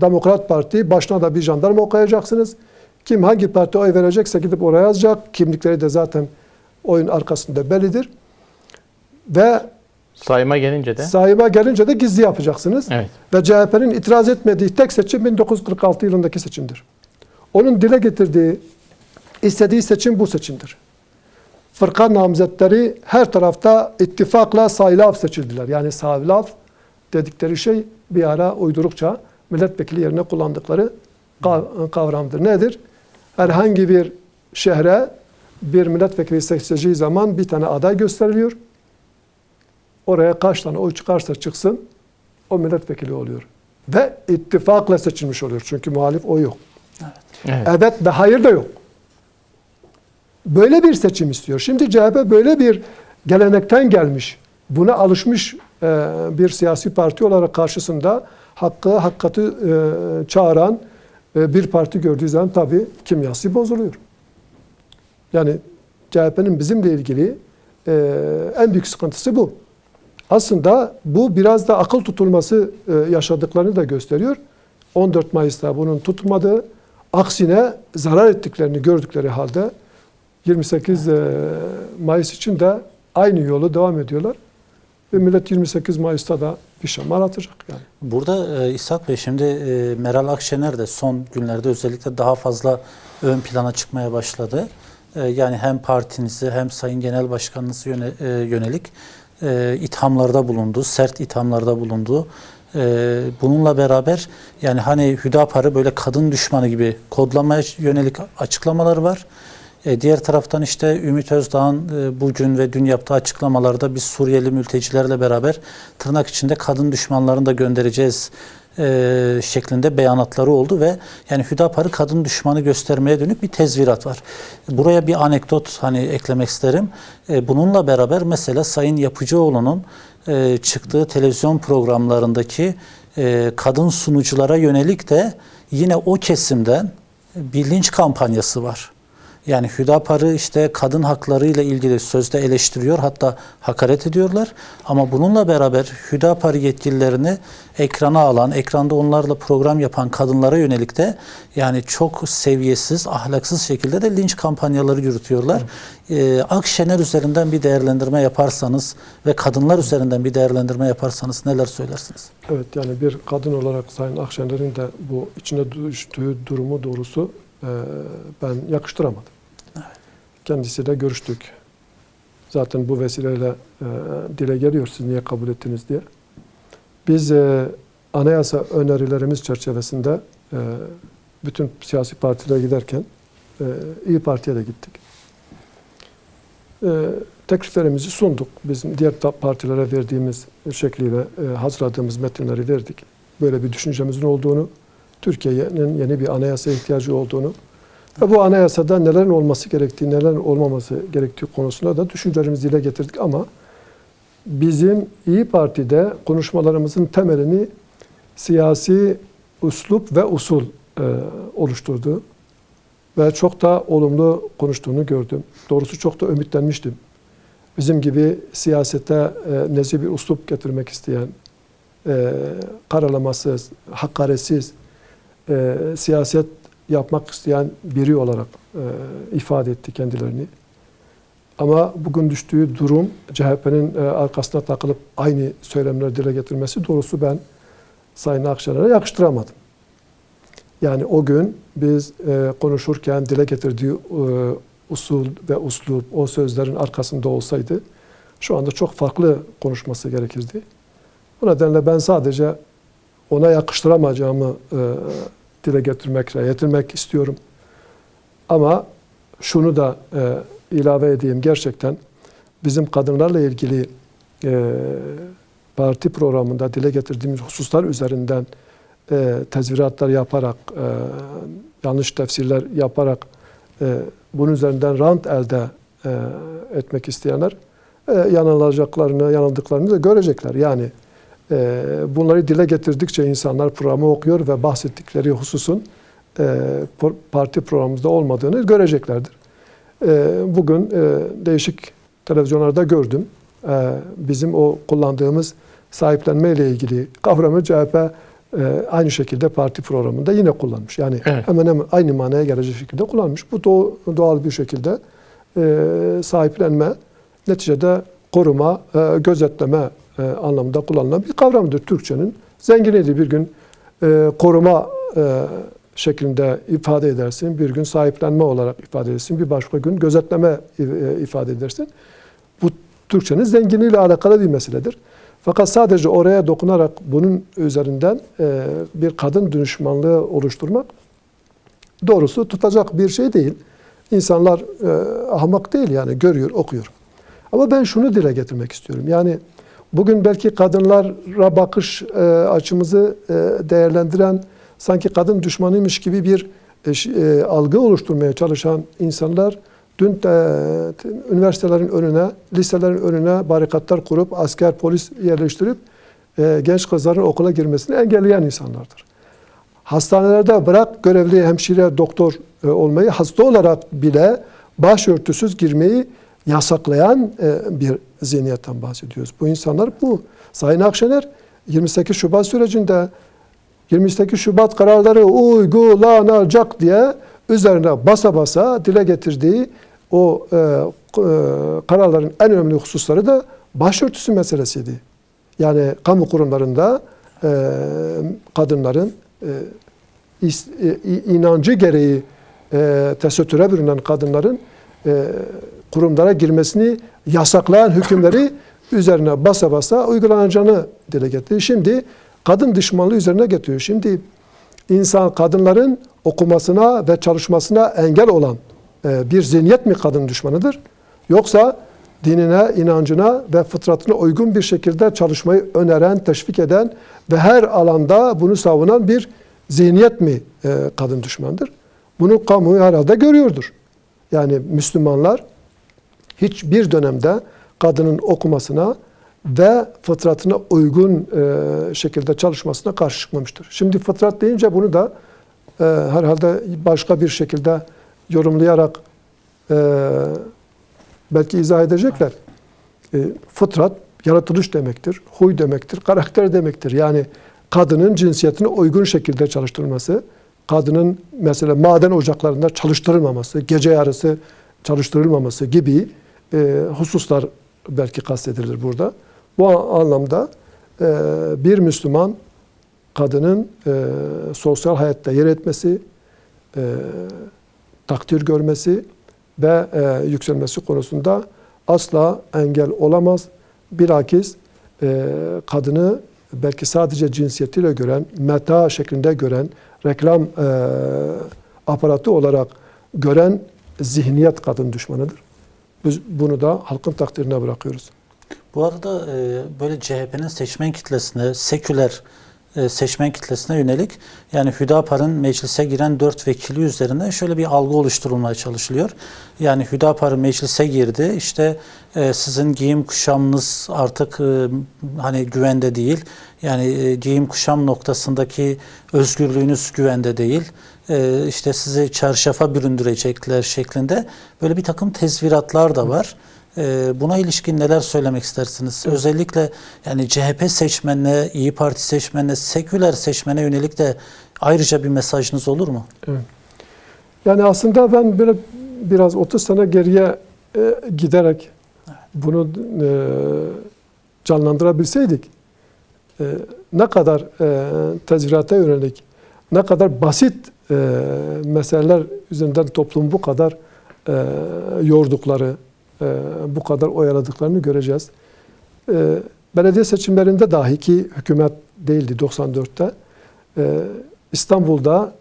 Demokrat Parti, başına da bir jandarma koyacaksınız. Kim hangi parti oy verecekse gidip oraya yazacak. Kimlikleri de zaten oyun arkasında bellidir. Ve sayıma gelince de gizli yapacaksınız. Evet. Ve CHP'nin itiraz etmediği tek seçim 1946 yılındaki seçimdir. Onun dile getirdiği, istediği seçim bu seçimdir. Fırka namzetleri her tarafta ittifakla saylaf seçildiler. Yani saylaf dedikleri şey bir ara uydurukça milletvekili yerine kullandıkları kavramdır. Nedir? Herhangi bir şehre bir milletvekili seçileceği zaman bir tane aday gösteriliyor. Oraya kaç tane oy çıkarsa çıksın o milletvekili oluyor. Ve ittifakla seçilmiş oluyor. Çünkü muhalif oy yok. Evet. Evet ve hayır da yok. Böyle bir seçim istiyor. Şimdi CHP böyle bir gelenekten gelmiş, buna alışmış bir siyasi parti olarak karşısında hakikati çağıran bir parti gördüğü zaman tabii kimyası bozuluyor. Yani CHP'nin bizimle ilgili en büyük sıkıntısı bu. Aslında bu biraz da akıl tutulması yaşadıklarını da gösteriyor. 14 Mayıs'ta bunun tutmadığı, aksine zarar ettiklerini gördükleri halde 28 Mayıs için de aynı yolu devam ediyorlar. Ve millet 28 Mayıs'ta da bir şamar atacak yani. Burada İshak Bey, şimdi Meral Akşener de son günlerde özellikle daha fazla ön plana çıkmaya başladı. Yani hem partinizi hem Sayın Genel Başkanınızı yönelik ithamlarda bulundu, sert ithamlarda bulundu. Bununla beraber yani hani Hüdapar'ı böyle kadın düşmanı gibi kodlamaya yönelik açıklamaları var. Diğer taraftan işte Ümit Özdağ'ın bugün ve dün yaptığı açıklamalarda biz Suriyeli mültecilerle beraber tırnak içinde kadın düşmanlarını da göndereceğiz şeklinde beyanatları oldu ve yani Hüdapar'ı kadın düşmanı göstermeye dönük bir tezvirat var. Buraya bir anekdot hani eklemek isterim. Bununla beraber mesela Sayın Yapıcıoğlu'nun çıktığı televizyon programlarındaki kadın sunuculara yönelik de yine o kesimden bir linç kampanyası var. Yani Hüdapar'ı işte kadın hakları ile ilgili sözde eleştiriyor, hatta hakaret ediyorlar. Ama bununla beraber Hüdapar yetkililerini ekrana alan, ekranda onlarla program yapan kadınlara yönelik de yani çok seviyesiz, ahlaksız şekilde de linç kampanyaları yürütüyorlar. Akşener üzerinden bir değerlendirme yaparsanız ve kadınlar üzerinden bir değerlendirme yaparsanız neler söylersiniz? Evet, yani bir kadın olarak Sayın Akşener'in de bu içine düştüğü durumu doğrusu ben yakıştıramadım. Evet. Kendisiyle görüştük. Zaten bu vesileyle dile geliyor, siz niye kabul ettiniz diye. Biz anayasa önerilerimiz çerçevesinde bütün siyasi partilere giderken İYİ Parti'ye de gittik. Tekliflerimizi sunduk. Bizim diğer partilere verdiğimiz şekliyle hazırladığımız metinleri verdik. Böyle bir düşüncemizin olduğunu, Türkiye'nin yeni bir anayasaya ihtiyacı olduğunu ve bu anayasada nelerin olması gerektiği, nelerin olmaması gerektiği konusunda da düşüncelerimizi dile getirdik ama bizim İYİ Parti'de konuşmalarımızın temelini siyasi üslup ve usul oluşturdu ve çok da olumlu konuştuğunu gördüm. Doğrusu çok da ümitlenmiştim. Bizim gibi siyasete nezih bir üslup getirmek isteyen, karalamasız, hakaretsiz, siyaset yapmak isteyen biri olarak ifade etti kendilerini. Ama bugün düştüğü durum, CHP'nin arkasına takılıp aynı söylemleri dile getirmesi, doğrusu ben Sayın Akşener'e yakıştıramadım. Yani o gün biz konuşurken dile getirdiği usul ve uslup o sözlerin arkasında olsaydı şu anda çok farklı konuşması gerekirdi. Bu nedenle ben sadece ona yakıştıramayacağımı dile getirmek istiyorum. Ama şunu da ilave edeyim, gerçekten bizim kadınlarla ilgili parti programında dile getirdiğimiz hususlar üzerinden tezviratlar yaparak, yanlış tefsirler yaparak bunun üzerinden rant elde etmek isteyenler yanıldıklarını da görecekler. Yani bunları dile getirdikçe insanlar programı okuyor ve bahsettikleri hususun parti programımızda olmadığını göreceklerdir. Bugün değişik televizyonlarda gördüm. Bizim o kullandığımız sahiplenme ile ilgili kavramı CHP aynı şekilde parti programında yine kullanmış. Yani evet, hemen hemen aynı manaya gelecek şekilde kullanmış. Bu doğal bir şekilde sahiplenme, neticede koruma, gözetleme anlamında kullanılan bir kavramdır Türkçenin. Zenginiydi, bir gün koruma şeklinde ifade edersin, bir gün sahiplenme olarak ifade edersin, bir başka gün gözetleme ifade edersin. Bu Türkçenin zenginliğiyle alakalı bir meseledir. Fakat sadece oraya dokunarak bunun üzerinden bir kadın düşmanlığı oluşturmak doğrusu tutacak bir şey değil. İnsanlar ahmak değil, yani görüyor, okuyor. Ama ben şunu dile getirmek istiyorum. Yani bugün belki kadınlara bakış açımızı değerlendiren, sanki kadın düşmanıymış gibi bir algı oluşturmaya çalışan insanlar dün üniversitelerin önüne, liselerin önüne barikatlar kurup, asker, polis yerleştirip genç kızların okula girmesini engelleyen insanlardır. Hastanelerde bırak görevli hemşire, doktor olmayı, hasta olarak bile başörtüsüz girmeyi yasaklayan bir zihniyetten bahsediyoruz. Bu insanlar bu. Sayın Akşener 28 Şubat sürecinde 28 Şubat kararları uygulanacak diye üzerine basa basa dile getirdiği o kararların en önemli hususları da başörtüsü meselesiydi. Yani kamu kurumlarında kadınların inancı gereği tesettüre bürünen kadınların kurumlara girmesini yasaklayan hükümleri üzerine basa basa uygulanacağını dile getirdi. Şimdi kadın düşmanlığı üzerine getiriyor. Şimdi kadınların okumasına ve çalışmasına engel olan bir zihniyet mi kadın düşmanıdır? Yoksa dinine, inancına ve fıtratına uygun bir şekilde çalışmayı öneren, teşvik eden ve her alanda bunu savunan bir zihniyet mi kadın düşmanıdır? Bunu kamuoyu herhalde görüyordur. Yani Müslümanlar hiçbir dönemde kadının okumasına ve fıtratına uygun şekilde çalışmasına karşı çıkmamıştır. Şimdi fıtrat deyince bunu da herhalde başka bir şekilde yorumlayarak belki izah edecekler. Fıtrat yaratılış demektir, huy demektir, karakter demektir. Yani kadının cinsiyetine uygun şekilde çalıştırılması, kadının mesela maden ocaklarında çalıştırılmaması, gece yarısı çalıştırılmaması gibi hususlar belki kastedilir burada. Bu anlamda bir Müslüman kadının sosyal hayatta yer etmesi, takdir görmesi ve yükselmesi konusunda asla engel olamaz. Bilakis kadını belki sadece cinsiyetiyle gören, meta şeklinde gören, reklam aparatı olarak gören zihniyet kadın düşmanıdır. Biz bunu da halkın takdirine bırakıyoruz. Bu arada böyle CHP'nin seçmen kitlesine, seküler seçmen kitlesine yönelik yani Hüdapar'ın meclise giren 4 vekili üzerinde şöyle bir algı oluşturulmaya çalışılıyor. Yani Hüdapar'ın meclise girdi, işte sizin giyim kuşamınız artık hani güvende değil. Yani giyim kuşam noktasındaki özgürlüğünüz güvende değil. İşte sizi çarşafa büründürecekler şeklinde böyle bir takım tezviratlar da var. Buna ilişkin neler söylemek istersiniz? Evet. Özellikle yani CHP seçmenine, İYİ Parti seçmenine, seküler seçmene yönelik de ayrıca bir mesajınız olur mu? Evet. Yani aslında ben böyle biraz 30 sene geriye giderek bunu canlandırabilseydik ne kadar tezvirata yönelik, ne kadar basit meseleler üzerinden toplum bu kadar yordukları, bu kadar oyaladıklarını göreceğiz. Belediye seçimlerinde dahi ki hükümet değildi 94'te. İstanbul'da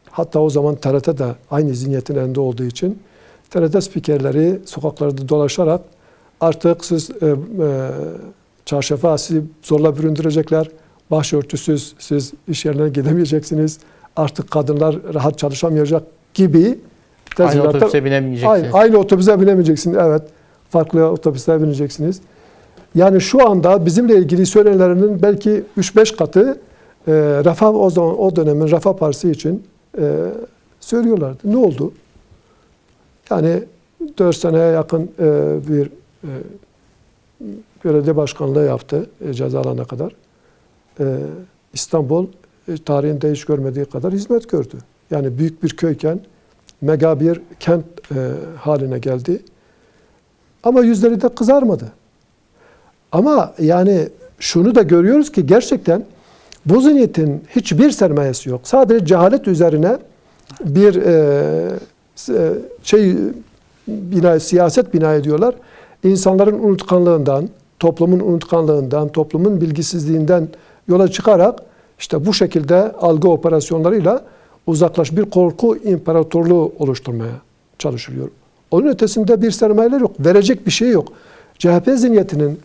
hatta o zaman TRT de aynı zihniyetin elinde olduğu için TRT spikerleri sokaklarda dolaşarak artık siz çarşafa sizi zorla büründürecekler, başörtüsüz siz iş yerine gidemeyeceksiniz, artık kadınlar rahat çalışamayacak gibi aynı otobüse binemeyeceksiniz. Aynı otobüse binemeyeceksiniz. Evet. Farklı otobüslere bineceksiniz. Yani şu anda bizimle ilgili söylenenlerinin belki 3-5 katı Refah o dönemin Refah Partisi için söylüyorlardı. Ne oldu? Yani 4 seneye yakın bir belediye başkanlığı yaptı ceza alana kadar. İstanbul tarihinde hiç görmediği kadar hizmet gördü. Yani büyük bir köyken mega bir kent haline geldi. Ama yüzleri de kızarmadı. Ama yani şunu da görüyoruz ki gerçekten bu zihniyetin hiçbir sermayesi yok. Sadece cehalet üzerine bir siyaset bina ediyorlar. İnsanların unutkanlığından, toplumun unutkanlığından, toplumun bilgisizliğinden yola çıkarak işte bu şekilde algı operasyonlarıyla bir korku imparatorluğu oluşturmaya çalışılıyor. Onun ötesinde bir sermayeler yok. Verecek bir şey yok. CHP zihniyetinin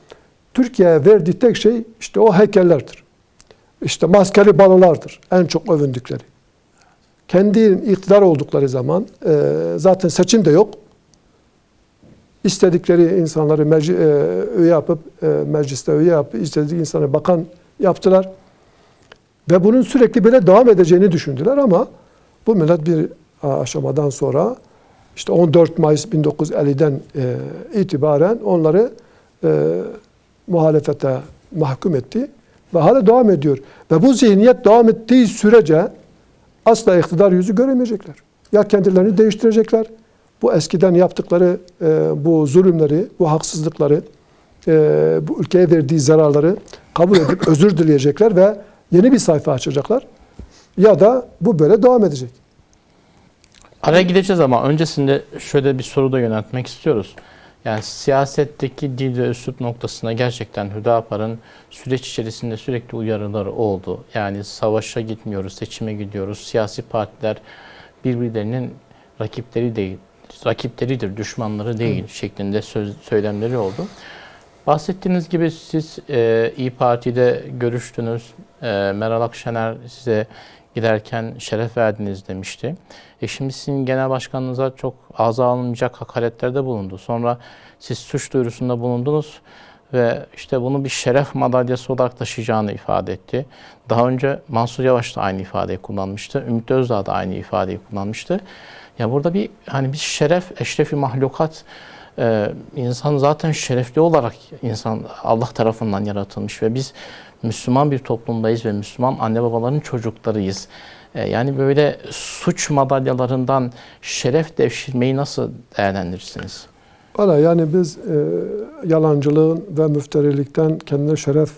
Türkiye'ye verdiği tek şey işte o heykellerdir. İşte maskeli balolardır. En çok övündükleri. Kendi iktidar oldukları zaman zaten seçim de yok. İstedikleri insanları üye yapıp, mecliste üye yapıp, istedikleri insanı bakan yaptılar. Ve bunun sürekli böyle devam edeceğini düşündüler ama bu millet bir aşamadan sonra işte 14 Mayıs 1950'den itibaren onları muhalefete mahkum etti ve hala devam ediyor. Ve bu zihniyet devam ettiği sürece asla iktidar yüzü göremeyecekler. Ya kendilerini değiştirecekler, bu eskiden yaptıkları bu zulümleri, bu haksızlıkları bu ülkeye verdiği zararları kabul edip özür dileyecekler ve yeni bir sayfa açacaklar. Ya da bu böyle devam edecek. Araya gideceğiz ama öncesinde şöyle bir soru da yöneltmek istiyoruz. Yani siyasetteki dil ve üslup noktasına gerçekten Hüdapar'ın süreç içerisinde sürekli uyarıları oldu. Yani savaşa gitmiyoruz, seçime gidiyoruz. Siyasi partiler birbirlerinin rakipleri değil, rakipleridir, düşmanları değil şeklinde söylemleri oldu. Bahsettiğiniz gibi siz İYİ Parti'de görüştünüz. Meral Akşener size giderken şeref verdiniz demişti. Şimdi sizin genel başkanınıza çok ağza alınmayacak hakaretlerde bulundu. Sonra siz suç duyurusunda bulundunuz ve işte bunu bir şeref madalyası olarak taşıyacağını ifade etti. Daha önce Mansur Yavaş da aynı ifadeyi kullanmıştı. Ümit Özdağ da aynı ifadeyi kullanmıştı. Ya burada bir şeref, eşrefi mahlukat, insan zaten şerefli olarak insan Allah tarafından yaratılmış ve biz Müslüman bir toplumdayız ve Müslüman anne babaların çocuklarıyız. Yani böyle suç madalyalarından şeref devşirmeyi nasıl değerlendirirsiniz? Valla yani biz yalancılığın ve müfterilikten kendine şeref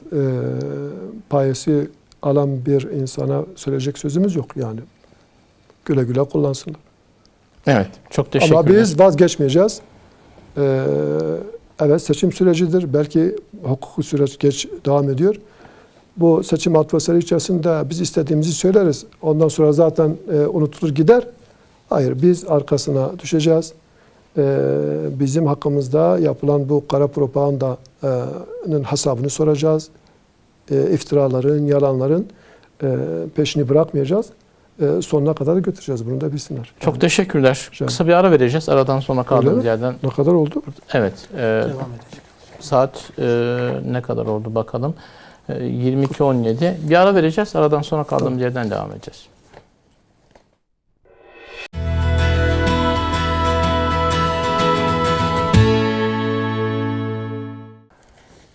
payesi alan bir insana söyleyecek sözümüz yok yani. Güle güle kullansınlar. Evet, çok teşekkürler. Ama biz vazgeçmeyeceğiz. Evet, seçim sürecidir. Belki hukuki süreç geç devam ediyor. Bu seçim atmosferi içerisinde biz istediğimizi söyleriz. Ondan sonra zaten unutulur gider. Hayır, biz arkasına düşeceğiz. Bizim hakkımızda yapılan bu kara propagandanın hesabını soracağız. İftiraların, yalanların peşini bırakmayacağız. Sonuna kadar götüreceğiz. Bunu da bilsinler. Çok teşekkürler. Kısa bir ara vereceğiz. Aradan sonra kaldığımız yerden. Ne kadar oldu? Evet. Devam edecek. Saat ne kadar oldu bakalım. 22:17. Bir ara vereceğiz. Aradan sonra kaldığımız yerden devam edeceğiz.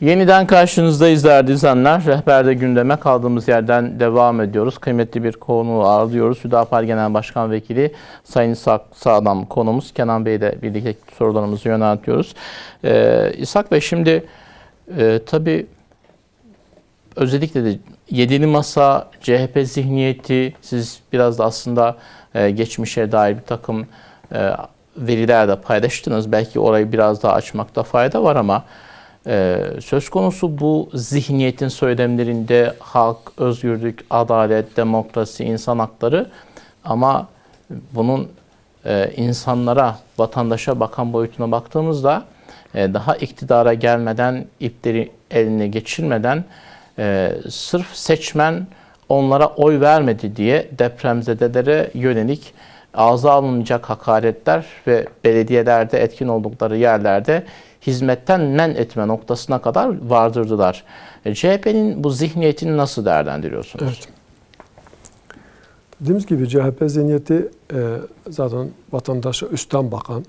Yeniden karşınızdayız değerli izleyenler. Rehberde gündeme kaldığımız yerden devam ediyoruz. Kıymetli bir konuğu ağırlıyoruz. Hüdapar Genel Başkan Vekili Sayın İshak Sağdam konumuz. Kenan Bey ile birlikte sorularımızı yöneltiyoruz. İshak Bey, şimdi tabii özellikle de Yedili Masa, CHP zihniyeti, siz biraz da aslında geçmişe dair bir takım veriler de paylaştınız. Belki orayı biraz daha açmakta fayda var ama söz konusu bu zihniyetin söylemlerinde hak, özgürlük, adalet, demokrasi, insan hakları, ama bunun insanlara, vatandaşa bakan boyutuna baktığımızda daha iktidara gelmeden, ipleri eline geçirmeden sırf seçmen onlara oy vermedi diye depremzedelere yönelik ağza alınacak hakaretler ve belediyelerde etkin oldukları yerlerde hizmetten men etme noktasına kadar vardırdılar. CHP'nin bu zihniyetini nasıl değerlendiriyorsunuz? Evet. Dediğimiz gibi CHP zihniyeti zaten vatandaşa üstten bakan,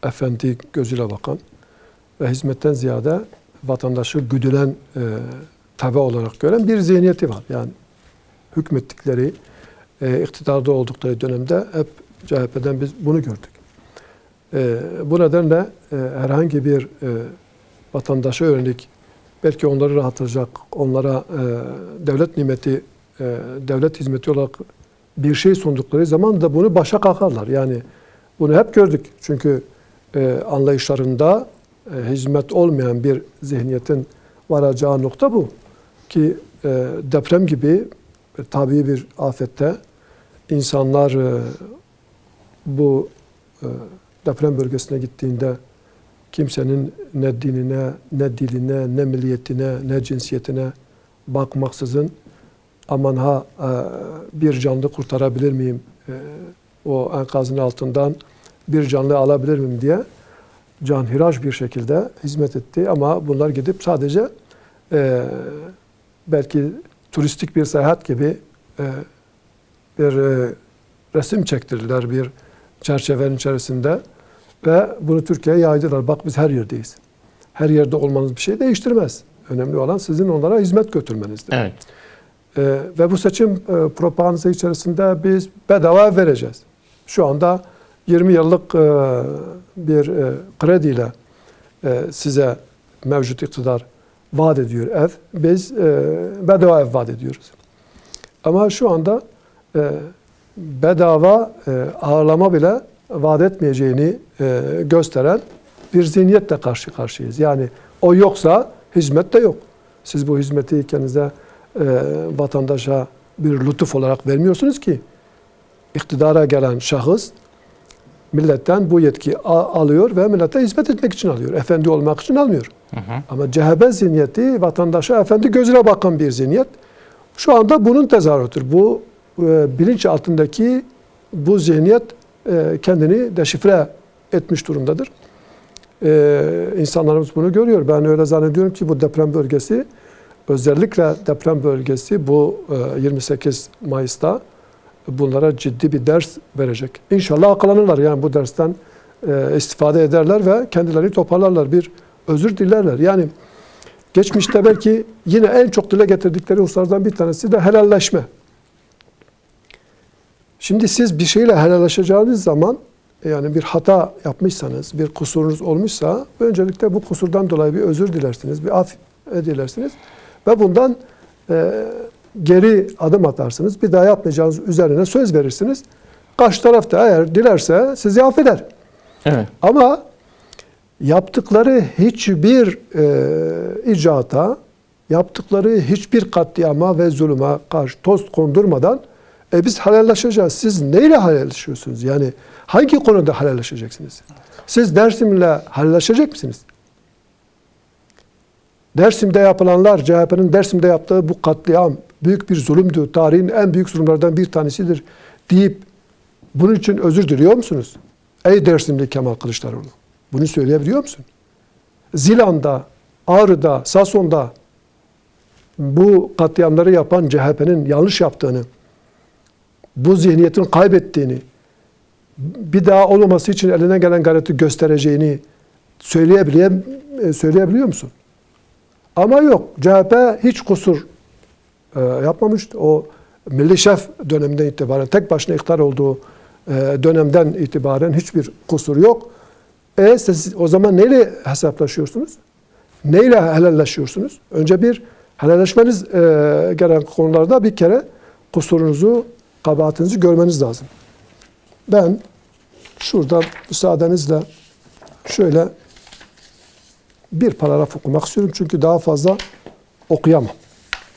efendi gözüyle bakan ve hizmetten ziyade vatandaşı güdülen tabe olarak gören bir zihniyeti var. Yani hükmettikleri, iktidarda oldukları dönemde hep CHP'den biz bunu gördük. Bu nedenle herhangi bir vatandaşa yönelik, belki onları rahatlatacak, onlara devlet nimeti, devlet hizmeti olarak bir şey sundukları zaman da bunu başa kalkarlar. Yani bunu hep gördük. Çünkü anlayışlarında hizmet olmayan bir zihniyetin varacağı nokta bu. Ki deprem gibi tabii bir afette insanlar bu deprem bölgesine gittiğinde kimsenin ne dinine, ne diline, ne milliyetine, ne cinsiyetine bakmaksızın aman ha bir canlı kurtarabilir miyim, o enkazın altından bir canlı alabilir miyim diye canhiraş bir şekilde hizmet etti. Ama bunlar gidip sadece belki turistik bir seyahat gibi bir resim çektirdiler bir çerçevenin içerisinde ve bunu Türkiye'ye yaydılar. Bak biz her yerdeyiz. Her yerde olmanız bir şey değiştirmez. Önemli olan sizin onlara hizmet götürmenizdir. Evet. Ve bu seçim propagandası içerisinde biz bedava vereceğiz. Şu anda 20 yıllık bir krediyle size mevcut iktidar vaat ediyor ev. Biz bedava ev vaat ediyoruz. Ama şu anda bedava ağırlama bile vaat etmeyeceğini gösteren bir zihniyetle karşı karşıyayız. Yani o yoksa hizmet de yok. Siz bu hizmeti kendinize vatandaşa bir lütuf olarak vermiyorsunuz ki. İktidara gelen şahıs milletten bu yetkiyi alıyor ve millete hizmet etmek için alıyor. Efendi olmak için almıyor. Ama CHP zihniyeti vatandaşa efendi gözüyle bakan bir zihniyet. Şu anda bunun tezahürüdür. Bu bilinç altındaki bu zihniyet kendini deşifre etmiş durumdadır. İnsanlarımız bunu görüyor. Ben öyle zannediyorum ki bu deprem bölgesi, özellikle deprem bölgesi bu 28 Mayıs'ta bunlara ciddi bir ders verecek. İnşallah akıllanırlar, yani bu dersten istifade ederler ve kendilerini toparlarlar, bir özür dilerler. Yani geçmişte belki yine en çok dile getirdikleri hususlardan bir tanesi de helalleşme. Şimdi siz bir şeyle helalleşeceğiniz zaman, yani bir hata yapmışsanız, bir kusurunuz olmuşsa öncelikle bu kusurdan dolayı bir özür dilersiniz, bir af dilersiniz ve bundan geri adım atarsınız. Bir daha yapmayacağınız üzerine söz verirsiniz. Karşı taraf da eğer dilerse sizi affeder. Evet. Ama yaptıkları hiçbir icraata, yaptıkları hiçbir katliama ve zulüme karşı toz kondurmadan biz helalleşeceğiz. Siz neyle helalleşiyorsunuz? Yani hangi konuda helalleşeceksiniz? Siz Dersim'le helalleşecek misiniz? Dersim'de yapılanlar, CHP'nin Dersim'de yaptığı bu katliam büyük bir zulümdür, tarihin en büyük zulümlerden bir tanesidir deyip bunun için özür diliyor musunuz? Ey Dersimli Kemal Kılıçdaroğlu, bunu söyleyebiliyor musun? Zilan'da, Ağrı'da, Sason'da bu katliamları yapan CHP'nin yanlış yaptığını, bu zihniyetin kaybettiğini, bir daha olmaması için eline gelen gayreti göstereceğini söyleyebiliyor musun? Ama yok. CHP hiç kusur yapmamış. O Milli Şef döneminden itibaren, tek başına iktidar olduğu dönemden itibaren hiçbir kusur yok. Siz o zaman neyle hesaplaşıyorsunuz? Neyle helalleşiyorsunuz? Önce bir helalleşmeniz gereken konularda bir kere kusurunuzu, kabahatinizi görmeniz lazım. Ben şuradan müsaadenizle şöyle bir paragraf okumak istiyorum. Çünkü daha fazla okuyamam.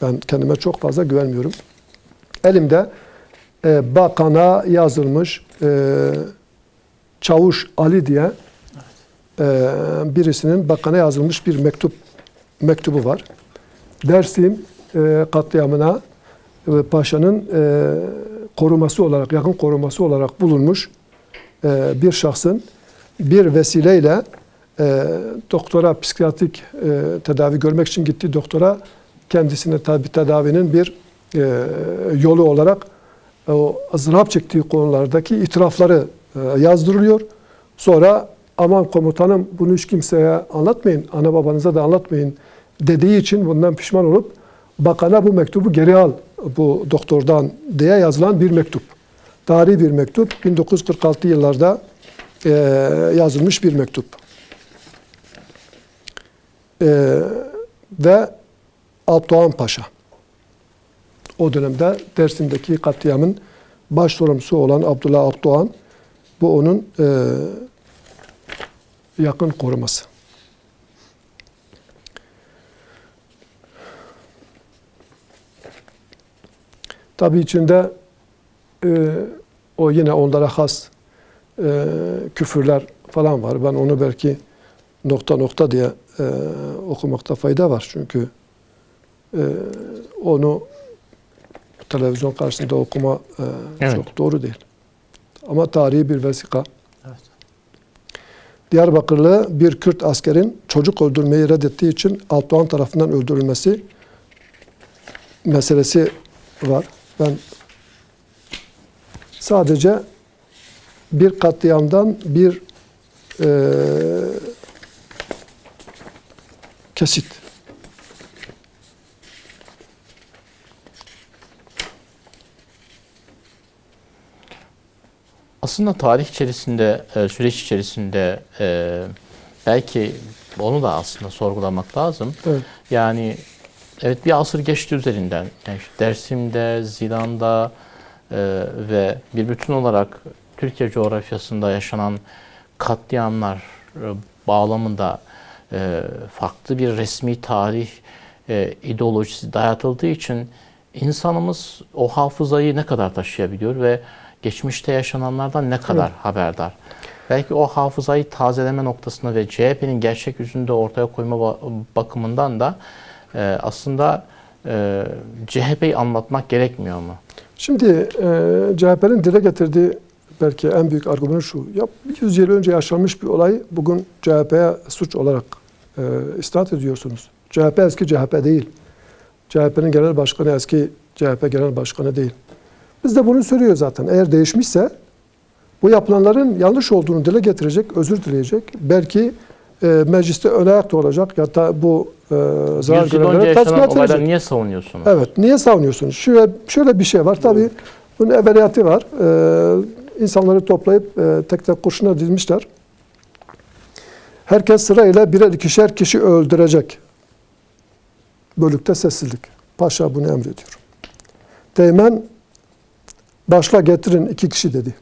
Ben kendime çok fazla güvenmiyorum. Elimde bakana yazılmış Çavuş Ali diye birisinin bakana yazılmış bir mektubu var. Dersim katliamına Paşa'nın koruması olarak, yakın koruması olarak bulunmuş bir şahsın bir vesileyle doktora, psikiyatrik tedavi görmek için gittiği doktora kendisine tabi tedavinin bir yolu olarak o ızdırap çektiği konulardaki itirafları yazdırılıyor. Sonra aman komutanım bunu hiç kimseye anlatmayın, ana babanıza da anlatmayın dediği için bundan pişman olup bakana bu mektubu geri al bu doktordan diye yazılan bir mektup. Tarihi bir mektup. 1946 yıllarda yazılmış bir mektup. Ve Alpdoğan Paşa. O dönemde Dersim'deki katliamın baş sorumlusu olan Abdullah Alpdoğan, bu onun yakın koruması. Tabii içinde o yine onlara has küfürler falan var. Ben onu belki nokta nokta diye okumakta fayda var. Çünkü onu televizyon karşısında okuma evet, çok doğru değil. Ama tarihi bir vesika. Evet. Diyarbakırlı bir Kürt askerin çocuk öldürmeyi reddettiği için Alpdoğan tarafından öldürülmesi meselesi var. Ben sadece bir katliamdan bir kesit. Aslında tarih içerisinde, süreç içerisinde belki Onu da aslında sorgulamak lazım. Evet. Yani evet, bir asır geçti üzerinden. Yani işte Dersim'de, Zilan'da ve bir bütün olarak Türkiye coğrafyasında yaşanan katliamlar bağlamında farklı bir resmi tarih ideolojisi dayatıldığı için insanımız o hafızayı ne kadar taşıyabiliyor ve geçmişte yaşananlardan ne kadar haberdar? Belki o hafızayı tazeleme noktasında ve CHP'nin gerçek yüzünde ortaya koyma bakımından da aslında CHP'yi anlatmak gerekmiyor mu? Şimdi CHP'nin dile getirdiği belki en büyük argümanı şu. Ya 100 yıl önce yaşanmış bir olay bugün CHP'ye suç olarak isnat ediyorsunuz. CHP eski CHP değil. CHP'nin genel başkanı eski CHP genel başkanı değil. Biz de bunu söylüyoruz zaten. Eğer değişmişse bu yapılanların yanlış olduğunu dile getirecek, özür dileyecek. Belki mecliste ön ayak da olacak ya da bu zarar 100 yıl önce görenlere yaşanan tazminat olayları verecek. niye savunuyorsunuz? Evet, niye savunuyorsunuz? Şöyle bir şey var. Tabii bunun evveliyatı var. İnsanları toplayıp tek tek kurşuna dizmişler. Herkes sırayla birer ikişer kişi öldürecek. Bölükte sessizlik. Paşa bunu emrediyor. Teğmen başla getirin 2 kişi dedi.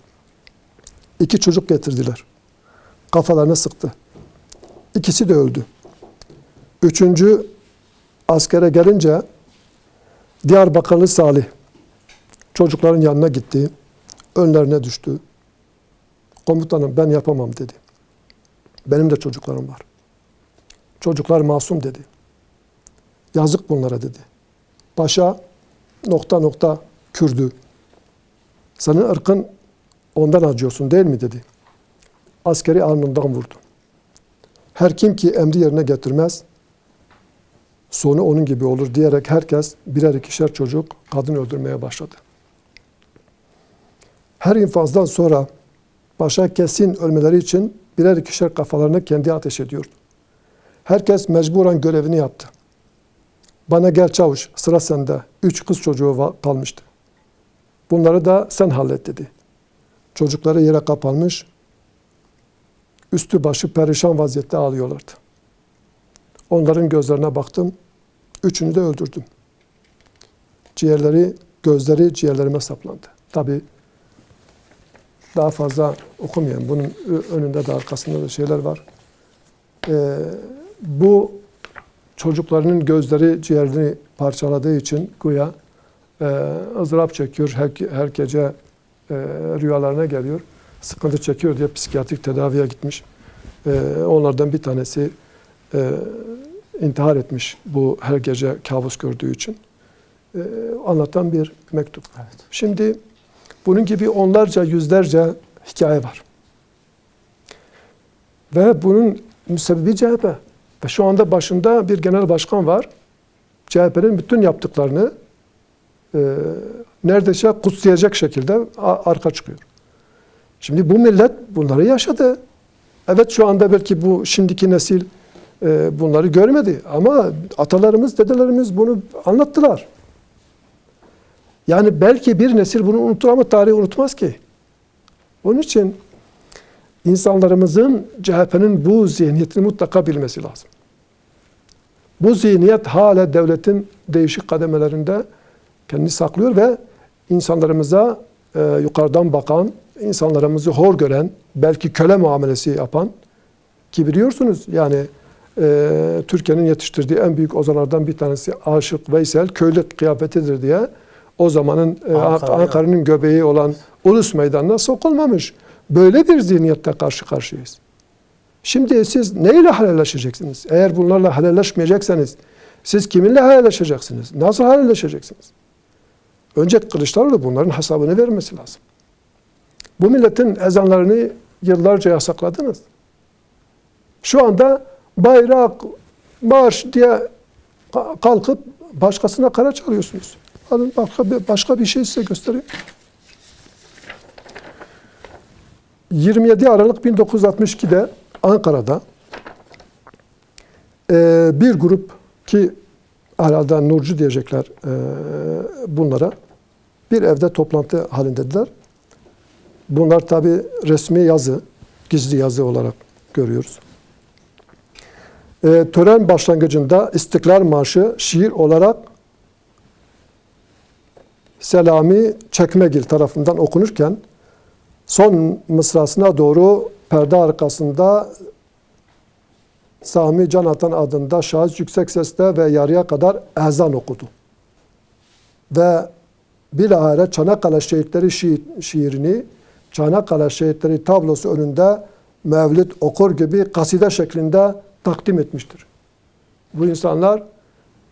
2 çocuk getirdiler. Kafalarına sıktı. İkisi de öldü. 3. askere gelince Diyarbakırlı Salih çocukların yanına gitti. Önlerine düştü. Komutanım ben yapamam dedi. Benim de çocuklarım var. Çocuklar masum dedi. Yazık bunlara dedi. Paşa ... Kürdü. Senin ırkın ondan acıyorsun değil mi dedi. Askeri alnından vurdu. Her kim ki emri yerine getirmez sonu onun gibi olur diyerek herkes birer ikişer çocuk kadın öldürmeye başladı. Her infazdan sonra paşa kesin ölmeleri için birer ikişer kafalarına kendi ateş ediyordu. Herkes mecburen görevini yaptı. Bana gel çavuş, sıra sende. 3 kız çocuğu kalmıştı. Bunları da sen hallet dedi. Çocukları yere kapanmış, üstü başı perişan vaziyette ağlıyorlardı. Onların gözlerine baktım, 3'ünü de öldürdüm. Gözleri ciğerlerime saplandı. Tabii daha fazla okumayayım. Bunun önünde de arkasında da şeyler var. Bu çocuklarının gözleri ciğerini parçaladığı için güya ızdırap çekiyor. Her gece rüyalarına geliyor. Sıkıntı çekiyor diye psikiyatrik tedaviye gitmiş. Onlardan bir tanesi intihar etmiş bu her gece kabus gördüğü için. Anlatan bir mektup. Evet. Şimdi bunun gibi onlarca, yüzlerce hikaye var. Ve bunun müsebbibi CHP. Ve şu anda başında bir genel başkan var. CHP'nin bütün yaptıklarını neredeyse kutsayacak şekilde arka çıkıyor. Şimdi bu millet bunları yaşadı. Evet, şu anda belki bu şimdiki nesil bunları görmedi. Ama atalarımız, dedelerimiz bunu anlattılar. Yani belki bir nesil bunu unutur ama tarih unutmaz ki. Onun için insanlarımızın CHP'nin bu zihniyetini mutlaka bilmesi lazım. Bu zihniyet hala devletin değişik kademelerinde kendini saklıyor ve insanlarımıza yukarıdan bakan, insanlarımızı hor gören, belki köle muamelesi yapan, ki biliyorsunuz yani Türkiye'nin yetiştirdiği en büyük ozanlardan bir tanesi Aşık Veysel köylü kıyafetidir diye o zamanın Ankara'nın göbeği olan Ulus Meydanı'na sokulmamış. Böyle bir zihniyette karşı karşıyayız. Şimdi siz neyle helalleşeceksiniz? Eğer bunlarla helalleşmeyecekseniz siz kiminle helalleşeceksiniz? Nasıl helalleşeceksiniz? Önce Kılıçdaroğlu bunların hesabını vermesi lazım. Bu milletin ezanlarını yıllarca yasakladınız. Şu anda bayrak, marş diye kalkıp başkasına kara çalıyorsunuz. Alın başka bir şey size göstereyim. 27 Aralık 1962'de Ankara'da bir grup, ki herhalde Nurcu diyecekler bunlara, bir evde toplantı halindediler. Bunlar tabi resmi yazı, gizli yazı olarak görüyoruz. tören başlangıcında İstiklal Marşı şiir olarak Selami Çekmegil tarafından okunurken son mısrasına doğru perde arkasında Sami Canatan adında şahıs yüksek sesle ve yarıya kadar ezan okudu. Ve bilahare Çanakkale Şehitleri şiirini Çanakkale Şehitleri tablosu önünde mevlid okur gibi kaside şeklinde takdim etmiştir. Bu insanlar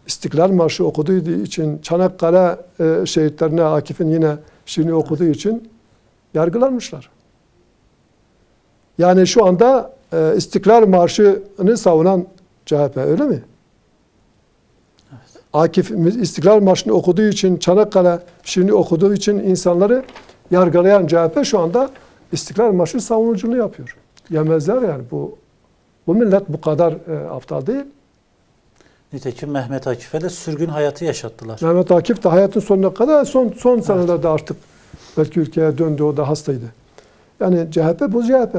İstiklal Marşı okuduğu için, Çanakkale şehitlerine Akif'in yine şiirini okuduğu için yargılanmışlar. Yani şu anda İstiklal Marşı'nı savunan CHP öyle mi? Evet. Akif İstiklal Marşı'nı okuduğu için, Çanakkale şiirini okuduğu için insanları yargılayan CHP şu anda İstiklal Marşı savunuculuğu yapıyor. Yemezler yani bu millet bu kadar aptal değil. Nitekim Mehmet Akif'e de sürgün hayatı yaşattılar. Mehmet Akif de hayatın sonuna kadar son senelerde artık belki ülkeye döndü, o da hastaydı. Yani CHP bu CHP.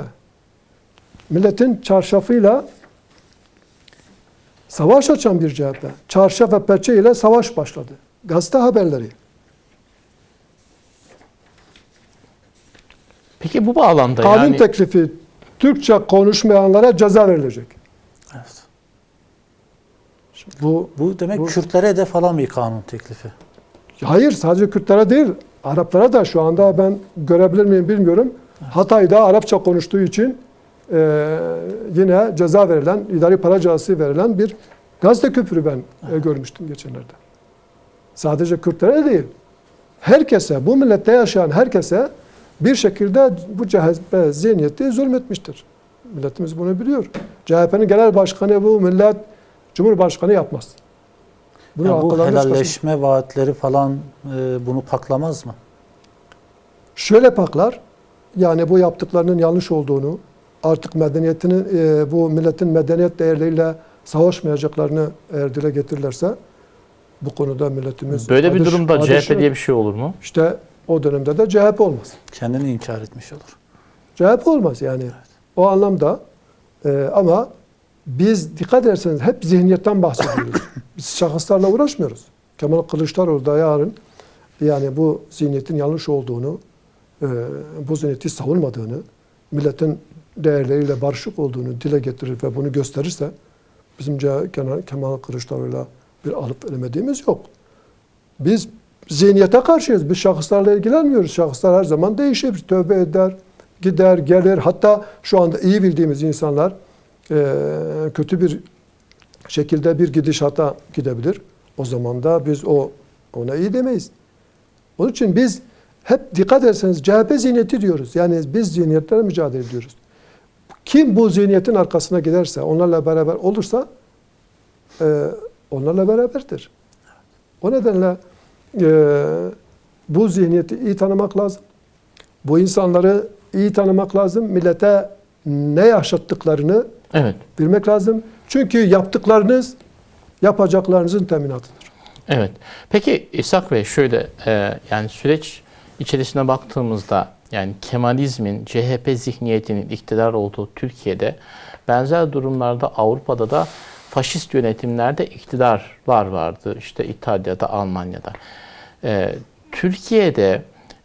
Milletin çarşafıyla savaş açan bir CHP. Çarşaf ve peçe ile savaş başladı. Gazete haberleri. Peki bu bağlamda Kanun teklifi Türkçe konuşmayanlara ceza verilecek. Evet. Bu demek Kürtlere hedef alan bir kanun teklifi. Hayır, sadece Kürtlere değil, Araplara da şu anda ben görebilir miyim bilmiyorum. Evet. Hatay'da Arapça konuştuğu için yine ceza verilen, idari para cezası verilen bir gazete küfürü ben görmüştüm geçenlerde. Sadece Kürtlere değil, herkese, bu millette yaşayan herkese bir şekilde bu CHP zihniyeti zulmetmiştir. Milletimiz bunu biliyor. CHP'nin genel başkanı bu millet Cumhurbaşkanı yapmaz. Yani bu helalleşme vaatleri falan bunu paklamaz mı? Şöyle paklar, yani bu yaptıklarının yanlış olduğunu, artık medeniyetinin, bu milletin medeniyet değerleriyle savaşmayacaklarını eğer dile getirirlerse, bu konuda milletimiz... Böyle bir durumda CHP diye bir şey olur mu? İşte o dönemde de CHP olmaz. Kendini inkar etmiş olur. CHP olmaz yani. Evet. O anlamda ama biz dikkat ederseniz hep zihniyetten bahsediyoruz. Biz şahıslarla uğraşmıyoruz. Kemal Kılıçdaroğlu da yarın yani bu zihniyetin yanlış olduğunu, bu zihniyeti savunmadığını, milletin değerleriyle barışık olduğunu dile getirir ve bunu gösterirse bizim Kemal Kılıçdaroğlu'yla bir alıp veremediğimiz yok. Biz zihniyete karşıyız. Biz şahıslarla ilgilenmiyoruz. Şahıslar her zaman değişir. Tövbe eder, gider, gelir. Hatta şu anda iyi bildiğimiz insanlar kötü bir şekilde bir gidişata gidebilir. O zaman da biz ona iyi demeyiz. Onun için biz hep dikkat ederseniz CHP zihniyeti diyoruz. Yani biz zihniyetlere mücadele ediyoruz. Kim bu zihniyetin arkasına giderse, onlarla beraber olursa onlarla beraberdir. O nedenle bu zihniyeti iyi tanımak lazım. Bu insanları iyi tanımak lazım. Millete ne yaşattıklarını bilmek lazım. Çünkü yaptıklarınız yapacaklarınızın teminatıdır. Evet. Peki İshak Bey şöyle yani süreç içerisine baktığımızda yani Kemalizmin, CHP zihniyetinin iktidar olduğu Türkiye'de benzer durumlarda Avrupa'da da faşist yönetimlerde iktidarlar vardı. İşte İtalya'da, Almanya'da. Türkiye'de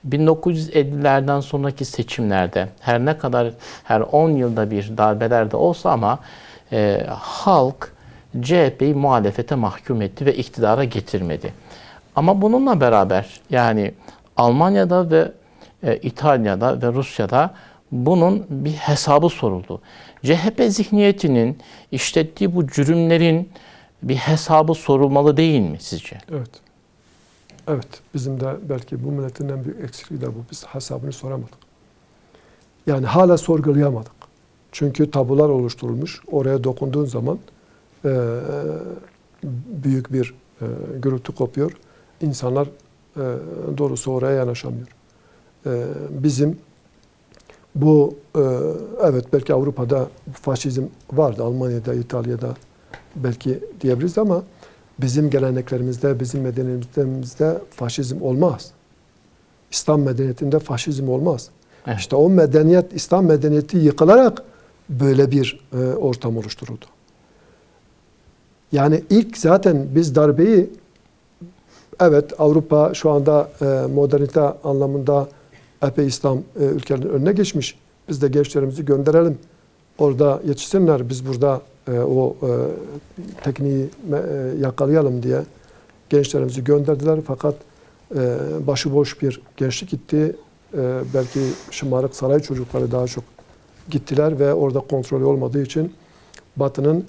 1950'lerden sonraki seçimlerde her ne kadar her 10 yılda bir darbeler de olsa ama halk CHP'yi muhalefete mahkum etti ve iktidara getirmedi. Ama bununla beraber yani Almanya'da ve İtalya'da ve Rusya'da bunun bir hesabı soruldu. CHP zihniyetinin işlettiği bu cürümlerin bir hesabı sorulmalı değil mi sizce? Evet. Evet. Bizim de belki bu milletin en büyük eksikliği de bu. Biz hesabını soramadık. Yani hala sorgulayamadık. Çünkü tabular oluşturulmuş. Oraya dokunduğun zaman büyük bir gürültü kopuyor. İnsanlar doğrusu oraya yanaşamıyor. Bizim bu evet belki Avrupa'da faşizm vardı. Almanya'da, İtalya'da belki diyebiliriz ama bizim geleneklerimizde, bizim medeniyetimizde faşizm olmaz. İslam medeniyetinde faşizm olmaz. Evet. İşte o medeniyet, İslam medeniyeti yıkılarak böyle bir ortam oluşturuldu. Yani ilk zaten biz darbeyi, evet Avrupa şu anda modernite anlamında epey İslam ülkelerinin önüne geçmiş. Biz de gençlerimizi gönderelim. Orada yetişsinler. Biz burada o tekniği yakalayalım diye gençlerimizi gönderdiler. Fakat başıboş bir gençlik gitti. Belki şımarık saray çocukları daha çok gittiler ve orada kontrolü olmadığı için Batı'nın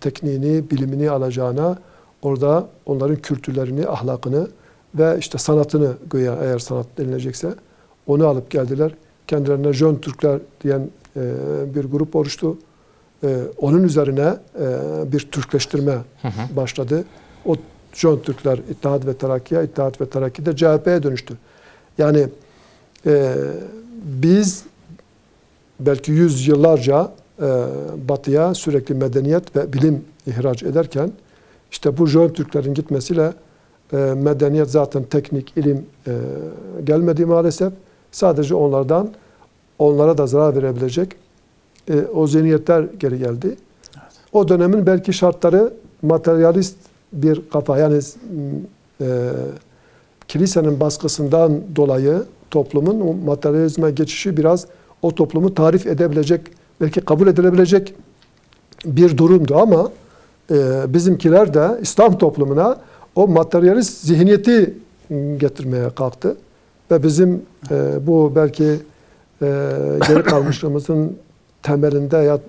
tekniğini, bilimini alacağına orada onların kültürlerini, ahlakını ve işte sanatını, güya eğer sanat denilecekse onu alıp geldiler. Kendilerine Jön Türkler diyen bir grup oluştu. Onun üzerine bir Türkleştirme başladı. O Jön Türkler İttihat ve Terakki'ye, İttihat ve Terakki de CHP'ye dönüştü. Yani biz belki yüzyıllarca Batı'ya sürekli medeniyet ve bilim ihraç ederken işte bu Jön Türklerin gitmesiyle medeniyet, zaten teknik, ilim gelmedi maalesef. Sadece onlara da zarar verebilecek o zihniyetler geri geldi. Evet. O dönemin belki şartları materyalist bir kafa, yani kilisenin baskısından dolayı toplumun o materyalizme geçişi biraz o toplumu tarif edebilecek, belki kabul edilebilecek bir durumdu ama bizimkiler de İslam toplumuna o materyalist zihniyeti getirmeye kalktı. Ve bizim bu belki geri kalmışlığımızın temelinde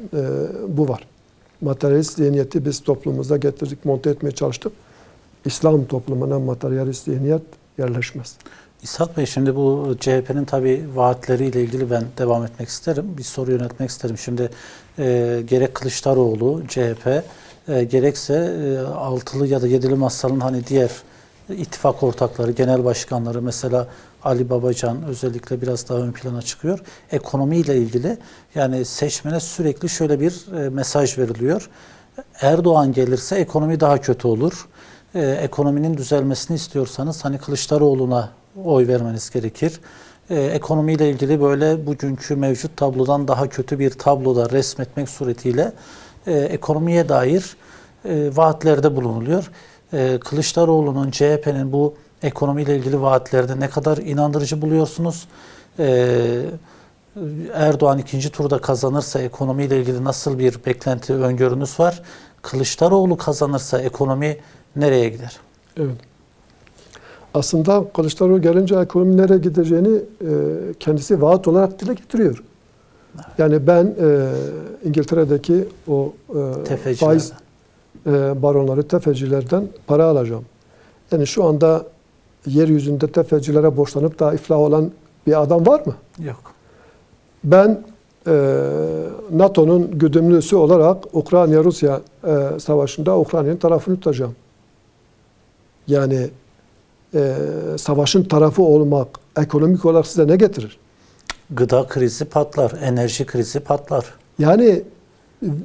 bu var. Materyalist zihniyeti biz toplumumuza getirdik, monte etmeye çalıştık. İslam toplumuna materyalist zihniyet yerleşmez. İshak Bey, şimdi bu CHP'nin tabii vaatleriyle ilgili ben devam etmek isterim. Bir soru yöneltmek isterim. Şimdi gerek Kılıçdaroğlu, CHP, gerekse altılı ya da yedili masanın hani diğer ittifak ortakları, genel başkanları, mesela Ali Babacan özellikle biraz daha ön plana çıkıyor. Ekonomiyle ilgili yani seçmene sürekli şöyle bir mesaj veriliyor. Erdoğan gelirse ekonomi daha kötü olur. Ekonominin düzelmesini istiyorsanız hani Kılıçdaroğlu'na oy vermeniz gerekir. Ekonomiyle ilgili böyle bugünkü mevcut tablodan daha kötü bir tabloda resmetmek suretiyle ekonomiye dair vaatlerde bulunuluyor. Kılıçdaroğlu'nun, CHP'nin bu ekonomiyle ilgili vaatlerde ne kadar inandırıcı buluyorsunuz? Erdoğan ikinci turda kazanırsa ekonomiyle ilgili nasıl bir beklenti, öngörünüz var? Kılıçdaroğlu kazanırsa ekonomi nereye gider? Evet. Aslında Kılıçdaroğlu gelince ekonomi nereye gideceğini kendisi vaat olarak dile getiriyor. Evet. Yani ben İngiltere'deki o faiz baronları, tefecilerden para alacağım. Yani şu anda yeryüzünde tefecilere borçlanıp da iflah olan bir adam var mı? Yok. Ben NATO'nun güdümlüsü olarak Ukrayna-Rusya savaşında Ukrayna'nın tarafını tutacağım. Yani savaşın tarafı olmak ekonomik olarak size ne getirir? Gıda krizi patlar, enerji krizi patlar. Yani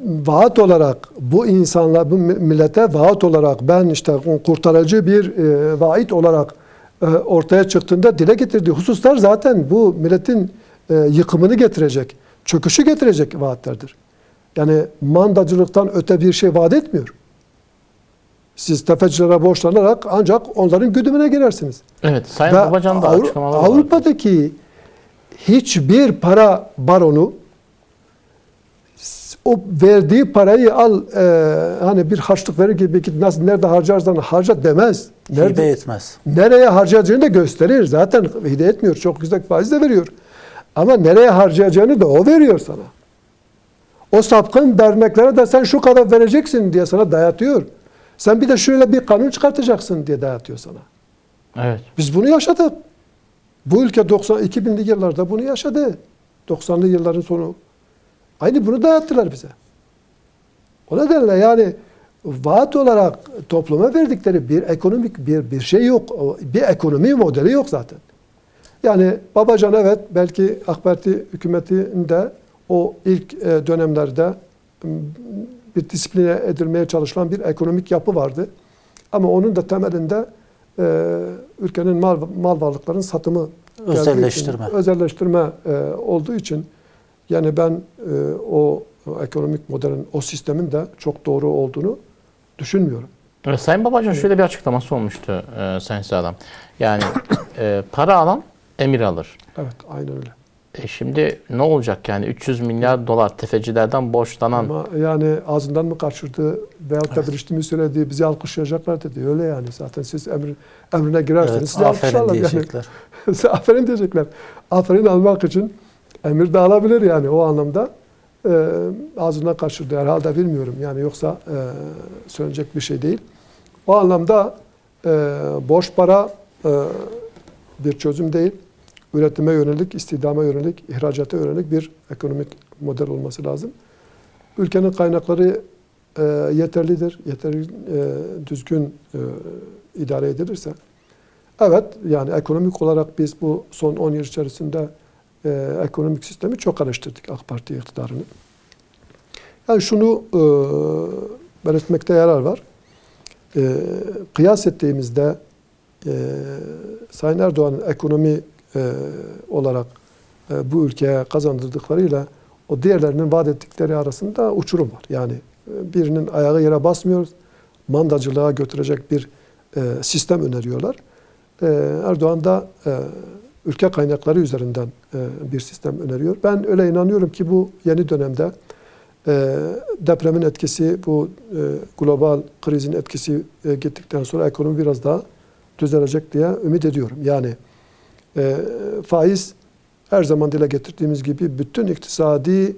vaat olarak bu insanlar, bu millete vaat olarak ben işte kurtarıcı bir vaat olarak ortaya çıktığında dile getirdiği hususlar zaten bu milletin yıkımını getirecek, çöküşü getirecek vaatlerdir. Yani mandacılıktan öte bir şey vaat etmiyor. Siz tefecilere borçlanarak ancak onların güdümüne girersiniz. Evet, Sayın Babacan da açıklamalar var. Avrupa'daki hiçbir para baronu o verdiği parayı al hani bir harçlık verir gibi git nasıl nerede harcarsan harca demez. Hibe etmez. Nereye harcayacağını da gösterir. Zaten hibe etmiyor. Çok yüksek faiz de veriyor. Ama nereye harcayacağını da o veriyor sana. O sapkın derneklere de sen şu kadar vereceksin diye sana dayatıyor. Sen bir de şöyle bir kanun çıkartacaksın diye dayatıyor sana. Evet. Biz bunu yaşadık. Bu ülke 2000'li yıllarda bunu yaşadı. 90'lı yılların sonu. Aynı bunu dayattılar bize. O nedenle yani vaat olarak topluma verdikleri bir ekonomik bir şey yok. Bir ekonomi modeli yok zaten. Yani Babacan evet belki AK Parti hükümetinde o ilk dönemlerde bir disipline edilmeye çalışılan bir ekonomik yapı vardı. Ama onun da temelinde ülkenin mal varlıklarının satımı, özelleştirme olduğu için yani ben o ekonomik modelin, o sistemin de çok doğru olduğunu düşünmüyorum. Sayın Babacan şöyle bir açıklaması olmuştu Sayın Sağlam. Yani para alan emir alır. Evet, aynen öyle. Şimdi ne olacak yani 300 milyar dolar tefecilerden borçlanan. Ama yani ağzından mı kaçırdı veyahut da bir işlemi söyledi, bizi alkışlayacaklar dedi. Öyle yani. Zaten siz emrine girerseniz sizi alkışlarlar. Diyecekler. Yani. Aferin diyecekler. Aferin almak için emir de alabilir yani o anlamda. Ağzından kaçırdı herhalde, bilmiyorum. Yani yoksa söylenecek bir şey değil. O anlamda borç para bir çözüm değil. Üretime yönelik, istihdama yönelik, ihracata yönelik bir ekonomik model olması lazım. Ülkenin kaynakları yeterlidir, düzgün idare edilirse. Evet, yani ekonomik olarak biz bu son 10 yıl içerisinde ekonomik sistemi çok eleştirdik, AK Parti iktidarını. Yani şunu belirtmekte yarar var. Kıyas ettiğimizde Sayın Erdoğan'ın ekonomi olarak bu ülkeye kazandırdıklarıyla o diğerlerinin vaat ettikleri arasında uçurum var. Yani birinin ayağı yere basmıyor, mandacılığa götürecek bir sistem öneriyorlar. Erdoğan da ülke kaynakları üzerinden bir sistem öneriyor. Ben öyle inanıyorum ki bu yeni dönemde depremin etkisi, bu global krizin etkisi gittikten sonra ekonomi biraz daha düzelecek diye ümit ediyorum. Yani faiz her zaman dile getirdiğimiz gibi bütün iktisadi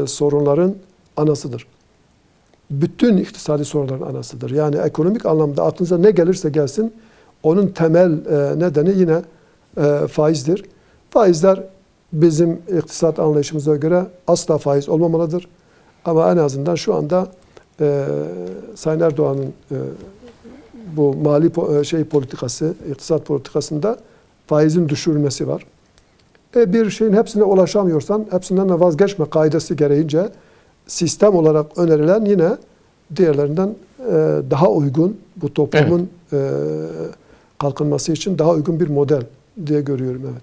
sorunların anasıdır. Bütün iktisadi sorunların anasıdır. Yani ekonomik anlamda aklınıza ne gelirse gelsin onun temel nedeni yine faizdir. Faizler bizim iktisat anlayışımıza göre asla faiz olmamalıdır. Ama en azından şu anda Sayın Erdoğan'ın bu mali politikası, iktisat politikasında faizin düşürülmesi var. Bir şeyin hepsine ulaşamıyorsan hepsinden de vazgeçme kaidesi gereğince sistem olarak önerilen yine diğerlerinden daha uygun, bu toplumun kalkınması için daha uygun bir model diye görüyorum. Evet.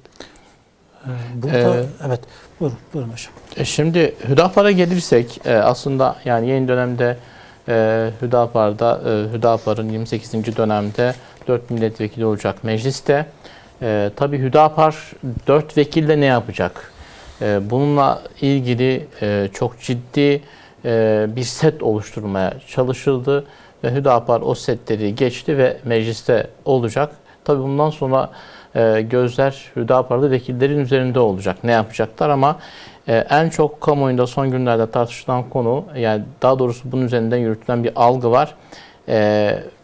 Burada evet. Buyurun hocam. Şimdi Hüdapar'a gelirsek aslında yani yeni dönemde Hüdapar'ın 28. dönemde 4 milletvekili olacak mecliste. Tabii Hüdapar 4 vekille ne yapacak? Bununla ilgili çok ciddi bir set oluşturmaya çalışıldı ve Hüdapar o setleri geçti ve mecliste olacak. Tabii bundan sonra gözler Hüdapar'da vekillerin üzerinde olacak. Ne yapacaklar ama en çok kamuoyunda son günlerde tartışılan konu, yani daha doğrusu bunun üzerinden yürütülen bir algı var.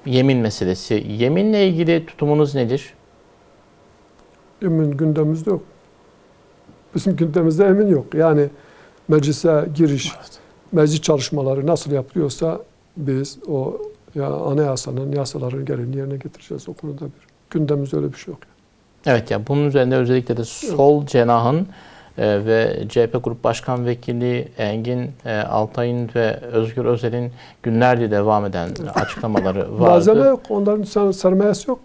Yemin meselesi. Yeminle ilgili tutumunuz nedir? Emin gündemimizde yok. Bizim gündemimizde emin yok. Yani meclise giriş, meclis çalışmaları nasıl yapılıyorsa biz o anayasanın, yasaların gereğini yerine getireceğiz o konuda bir. Gündemimizde öyle bir şey yok. Evet, yani bunun üzerinde özellikle de sol cenahın ve CHP Grup Başkan Vekili Engin Altay'ın ve Özgür Özel'in günlerce devam eden açıklamaları vardı. Malzeme yok, onların sermayesi yok.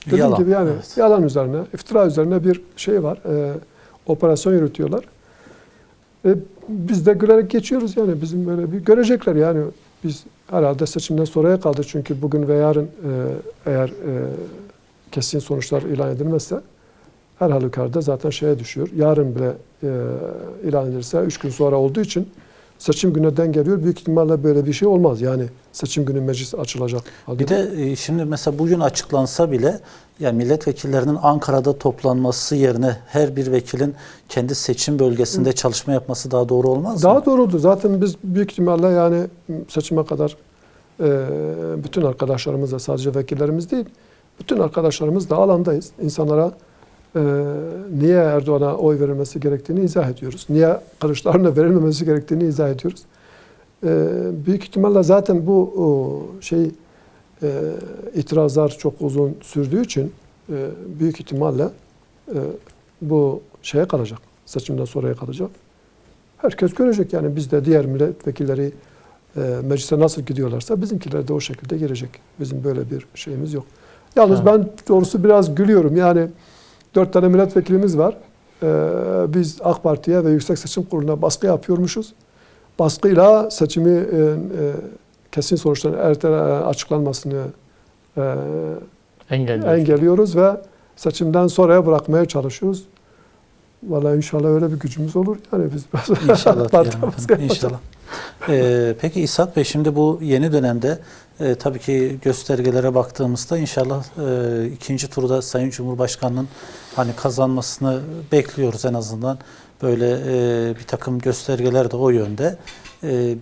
Dediğim Yalan, gibi yani evet. yalan üzerine, iftira üzerine bir şey var. Operasyon yürütüyorlar. Biz de gülerek geçiyoruz yani. Bizim böyle bir görecekler yani. Biz herhalde seçimden sonraya kaldı çünkü bugün ve yarın eğer kesin sonuçlar ilan edilmezse her halükarda zaten şeye düşüyor. Yarın bile ilan edilirse 3 gün sonra olduğu için seçim gününe denk geliyor. Büyük ihtimalle böyle bir şey olmaz. Yani seçim günü meclis açılacak. Bir de şimdi mesela bugün açıklansa bile yani milletvekillerinin Ankara'da toplanması yerine her bir vekilin kendi seçim bölgesinde çalışma yapması daha doğru olmaz mı? Daha doğrudur. Zaten biz büyük ihtimalle yani seçime kadar bütün arkadaşlarımız da sadece vekillerimiz değil, bütün arkadaşlarımız da alandayız. İnsanlara niye Erdoğan'a oy verilmesi gerektiğini izah ediyoruz. Niye Kılıçdaroğlu'na verilmemesi gerektiğini izah ediyoruz. Büyük ihtimalle zaten bu itirazlar çok uzun sürdüğü için büyük ihtimalle bu şeye kalacak. Seçimden sonraya kalacak. Herkes görecek yani biz de diğer milletvekilleri meclise nasıl gidiyorlarsa bizimkiler de o şekilde girecek. Bizim böyle bir şeyimiz yok. Yalnız ben doğrusu biraz gülüyorum. Yani 4 tane milletvekilimiz var. Biz AK Parti'ye ve Yüksek Seçim Kurulu'na baskı yapıyormuşuz. Baskıyla seçimi kesin sonuçların açıklanmasını Engelliyoruz. engelliyoruz ve seçimden sonraya bırakmaya çalışıyoruz. Vallahi inşallah öyle bir gücümüz olur. Yani biz İnşallah diyelim efendim. İnşallah. Peki İshak Bey, şimdi bu yeni dönemde tabii ki göstergelere baktığımızda inşallah ikinci turda Sayın Cumhurbaşkanı'nın hani kazanmasını bekliyoruz en azından. Böyle bir takım göstergeler de o yönde.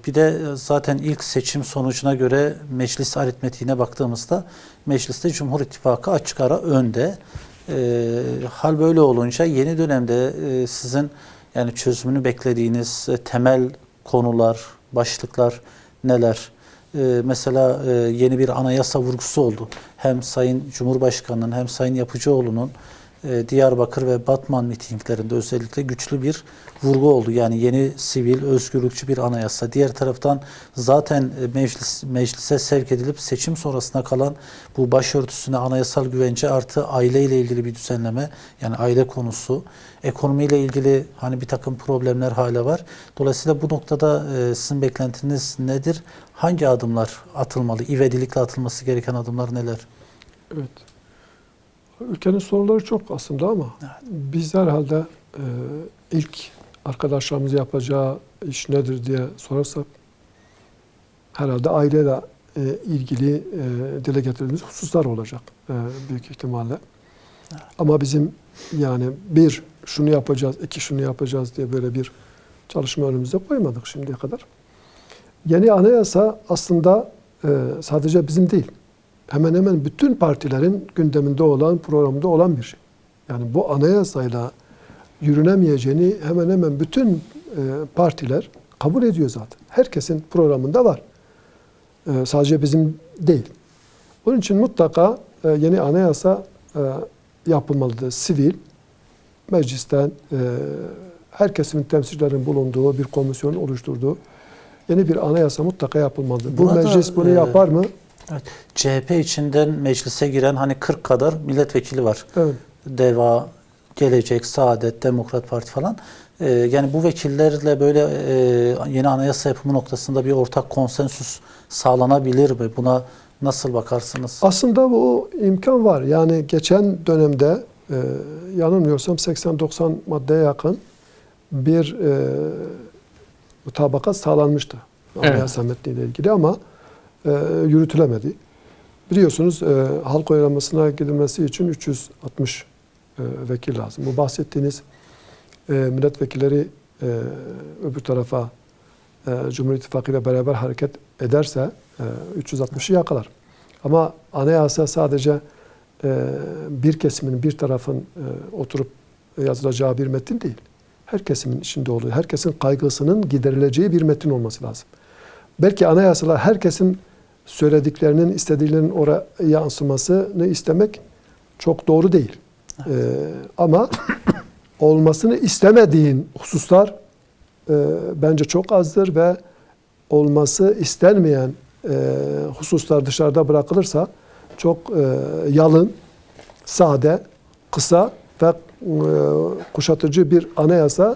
Bir de zaten ilk seçim sonucuna göre meclis aritmetiğine baktığımızda mecliste Cumhur İttifakı açık ara önde. Hal böyle olunca yeni dönemde sizin yani çözümünü beklediğiniz temel konular, başlıklar neler? Mesela yeni bir anayasa vurgusu oldu. Hem Sayın Cumhurbaşkanı'nın hem Sayın Yapıcıoğlu'nun Diyarbakır ve Batman mitinglerinde özellikle güçlü bir vurgu oldu. Yani yeni sivil, özgürlükçü bir anayasa. Diğer taraftan zaten meclise sevk edilip seçim sonrasına kalan bu başörtüsüne anayasal güvence artı aileyle ilgili bir düzenleme, yani aile konusu, ekonomiyle ilgili hani bir takım problemler hala var. Dolayısıyla bu noktada sizin beklentiniz nedir? Hangi adımlar atılmalı? İvedilikle atılması gereken adımlar neler? Evet. Ülkenin soruları çok aslında ama biz herhalde ilk arkadaşlarımız yapacağı iş nedir diye sorarsak herhalde aileyle ilgili dile getirdiğimiz hususlar olacak büyük ihtimalle. Ama bizim yani bir şunu yapacağız, iki şunu yapacağız diye böyle bir çalışma önümüze koymadık şimdiye kadar. Yeni anayasa aslında sadece bizim değil, hemen hemen bütün partilerin gündeminde olan, programında olan bir şey. Yani bu anayasayla yürünemeyeceğini hemen hemen bütün partiler kabul ediyor zaten. Herkesin programında var. Sadece bizim değil. Onun için mutlaka yeni anayasa yapılmalıdır. Sivil, meclisten herkesin temsilcilerin bulunduğu bir komisyon oluşturduğu yeni bir anayasa mutlaka yapılmalıdır. Bu meclis bunu yapar mı? Evet. CHP içinden meclise giren hani 40 kadar milletvekili var. Evet. DEVA, Gelecek, Saadet, Demokrat Parti falan. Yani bu vekillerle böyle yeni anayasa yapımı noktasında bir ortak konsensüs sağlanabilir mi? Buna nasıl bakarsınız? Aslında bu imkan var. Yani geçen dönemde yanılmıyorsam 80-90 maddeye yakın bir mutabakat sağlanmıştı. Anayasa metniyle ilgili ama yürütülemedi. Biliyorsunuz halk oylamasına gidilmesi için 360 vekil lazım. Bu bahsettiğiniz milletvekilleri öbür tarafa Cumhur İttifakı ile beraber hareket ederse 360'ı yakalar. Ama anayasa sadece bir kesimin, bir tarafın oturup yazılacağı bir metin değil. Her kesimin içinde olduğu, herkesin kaygısının giderileceği bir metin olması lazım. Belki anayasalar herkesin söylediklerinin, istediklerinin oraya yansımasını istemek çok doğru değil. Ama olmasını istemediğin hususlar bence çok azdır ve olması istenmeyen hususlar dışarıda bırakılırsa çok yalın, sade, kısa ve kuşatıcı bir anayasa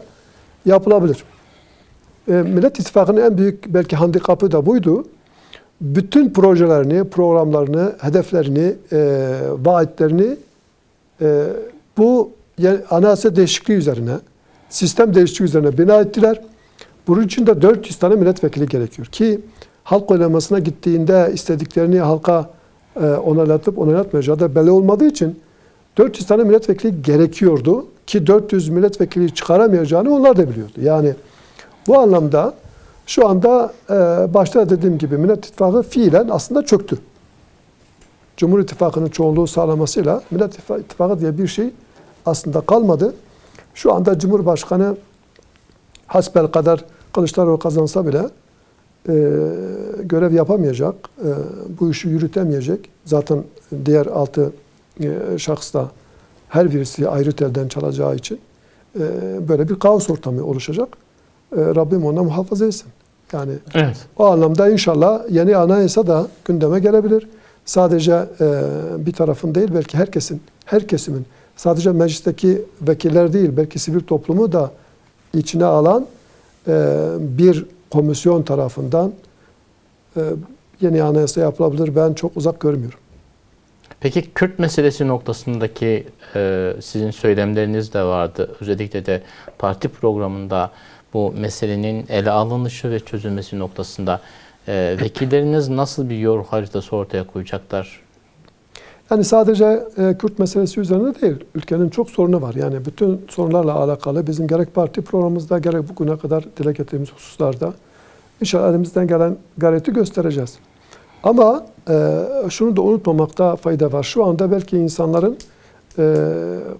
yapılabilir. Millet İttifakı'nın en büyük belki handikapı da buydu. Bütün projelerini, programlarını, hedeflerini, vaatlerini bu anayasa değişikliği üzerine, sistem değişikliği üzerine bina ettiler. Bunun için de 400 tane milletvekili gerekiyor ki halk oylamasına gittiğinde istediklerini halka onaylatıp onaylatmayacağı da belli olmadığı için 400 tane milletvekili gerekiyordu ki 400 milletvekili çıkaramayacağını onlar da biliyordu. Yani bu anlamda şu anda başta dediğim gibi Millet İttifakı fiilen aslında çöktü. Cumhur İttifakı'nın çoğunluğu sağlamasıyla Millet İttifakı diye bir şey aslında kalmadı. Şu anda Cumhurbaşkanı hasbelkader Kılıçdaroğlu kazansa bile görev yapamayacak, bu işi yürütemeyecek. Zaten diğer 6 şahıs da her birisi ayrı telden çalacağı için böyle bir kaos ortamı oluşacak. Rabbim ona muhafaza etsin. Yani evet. O anlamda inşallah yeni anayasa da gündeme gelebilir. Sadece bir tarafın değil, belki her kesimin, sadece meclisteki vekiller değil, belki sivil toplumu da içine alan bir komisyon tarafından yeni anayasa yapılabilir. Ben çok uzak görmüyorum. Peki Kürt meselesi noktasındaki sizin söylemleriniz de vardı. Özellikle de parti programında bu meselenin ele alınışı ve çözülmesi noktasında vekilleriniz nasıl bir yol haritası ortaya koyacaklar? Yani sadece Kürt meselesi üzerine değil, ülkenin çok sorunu var. Yani bütün sorunlarla alakalı bizim gerek parti programımızda gerek bugüne kadar dile getirdiğimiz hususlarda inşallah elimizden gelen gayreti göstereceğiz. Ama şunu da unutmamakta fayda var. Şu anda belki insanların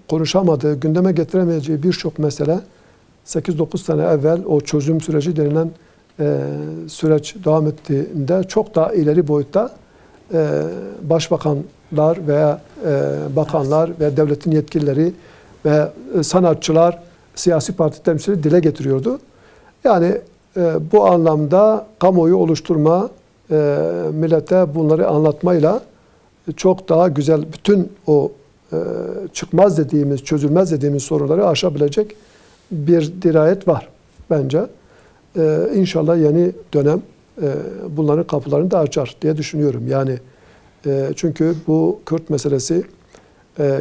konuşamadığı, gündeme getiremeyeceği birçok mesele 8-9 sene evvel o çözüm süreci denilen süreç devam ettiğinde çok daha ileri boyutta başbakanlar veya bakanlar ve devletin yetkilileri ve sanatçılar, siyasi parti temsilcileri dile getiriyordu. Yani bu anlamda kamuoyu oluşturma, millete bunları anlatmayla çok daha güzel bütün o çıkmaz dediğimiz, çözülmez dediğimiz sorunları aşabilecek bir dirayet var bence. İnşallah yeni dönem bunların kapılarını da açar diye düşünüyorum. Yani çünkü bu Kürt meselesi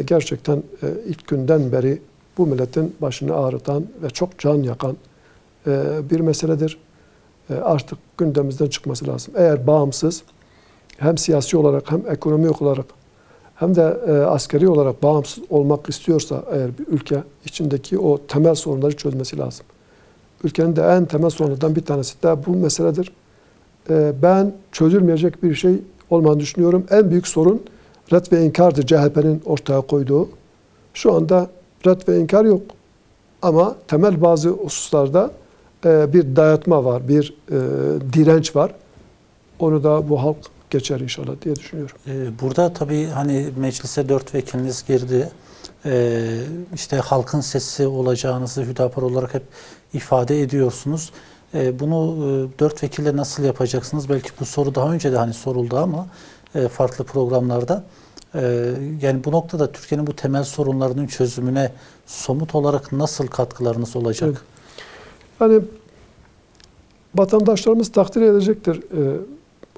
gerçekten ilk günden beri bu milletin başını ağrıtan ve çok can yakan bir meseledir. Artık gündemimizden çıkması lazım. Eğer bağımsız hem siyasi olarak hem ekonomik olarak hem de askeri olarak bağımsız olmak istiyorsa eğer bir ülke içindeki o temel sorunları çözmesi lazım. Ülkenin de en temel sorunlardan bir tanesi de bu meseledir. Ben çözülmeyecek bir şey olmadığını düşünüyorum. En büyük sorun ret ve inkardır CHP'nin ortaya koyduğu. Şu anda ret ve inkar yok. Ama temel bazı hususlarda bir dayatma var, bir direnç var. Onu da bu halk geçer inşallah diye düşünüyorum. Burada tabii hani meclise 4 vekiliniz girdi. İşte halkın sesi olacağınızı Hüdapar olarak hep ifade ediyorsunuz. Bunu 4 vekille nasıl yapacaksınız? Belki bu soru daha önce de hani soruldu ama farklı programlarda. Yani bu noktada Türkiye'nin bu temel sorunlarının çözümüne somut olarak nasıl katkılarınız olacak? Evet. Yani vatandaşlarımız takdir edecektir.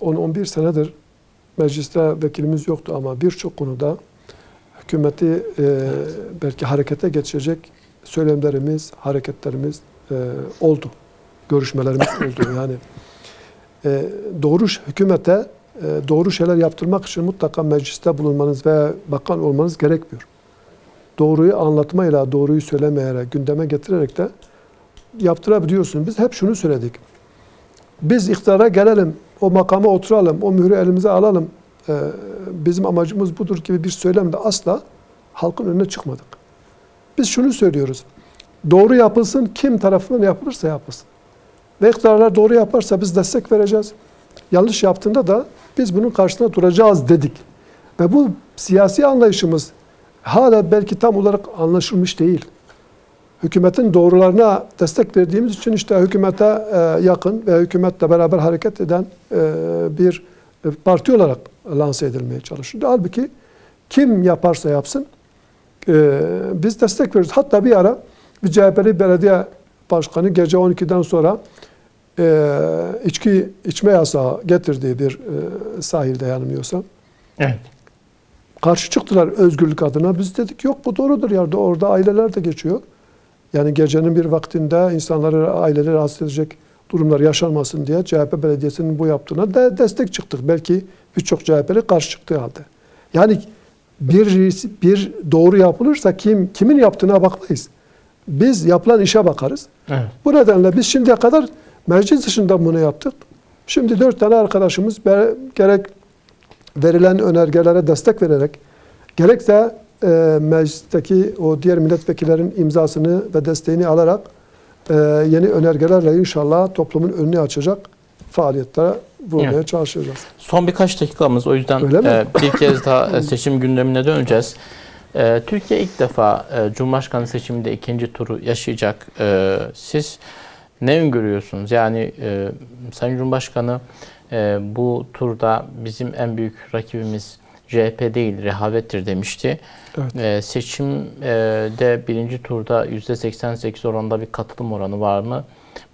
10-11 senedir mecliste vekilimiz yoktu ama birçok konuda hükümeti belki harekete geçirecek söylemlerimiz, hareketlerimiz oldu. Görüşmelerimiz oldu. Yani doğru hükümete doğru şeyler yaptırmak için mutlaka mecliste bulunmanız veya bakan olmanız gerekmiyor. Doğruyu anlatmayla, doğruyu söylemeyerek, gündeme getirerek de yaptırabiliyorsunuz. Biz hep şunu söyledik. Biz iktidara gelelim, o makama oturalım, o mührü elimize alalım. Bizim amacımız budur gibi bir söylemle asla halkın önüne çıkmadık. Biz şunu söylüyoruz. Doğru yapılsın, kim tarafından yapılırsa yapılsın. Ve iktidarlar doğru yaparsa biz destek vereceğiz. Yanlış yaptığında da biz bunun karşısında duracağız dedik. Ve bu siyasi anlayışımız hala belki tam olarak anlaşılmış değil. Hükümetin doğrularına destek verdiğimiz için işte hükümete yakın ve hükümetle beraber hareket eden bir parti olarak lanse edilmeye çalışıyor. Halbuki kim yaparsa yapsın biz destek veriyoruz. Hatta bir ara bir CHP'li belediye başkanı gece 12'den sonra içki içme yasağı getirdiği bir sahilde yanılmıyorsam. Evet. Karşı çıktılar özgürlük adına. Biz dedik yok bu doğrudur ya. Orada aileler de geçiyor. Yani gecenin bir vaktinde insanları, aileleri rahatsız edecek durumlar yaşanmasın diye CHP belediyesinin bu yaptığına da destek çıktık. Belki birçok CHP'li karşı çıktığı halde. Yani bir doğru yapılırsa kimin yaptığına bakmayız. Biz yapılan işe bakarız. Evet. Bu nedenle biz şimdiye kadar meclis dışında bunu yaptık. Şimdi 4 tane arkadaşımız gerek verilen önergelere destek vererek gerekse meclisteki o diğer milletvekillerin imzasını ve desteğini alarak yeni önergelerle inşallah toplumun önünü açacak faaliyetlere bulmaya çalışacağız. Son birkaç dakikamız o yüzden bir kez daha seçim gündemine döneceğiz. Türkiye ilk defa Cumhurbaşkanı seçiminde ikinci turu yaşayacak. Siz ne öngörüyorsunuz? Yani Sayın Cumhurbaşkanı bu turda bizim en büyük rakibimiz CHP değil, rehavettir demişti. Evet. Seçimde birinci turda %88 oranında bir katılım oranı var mı?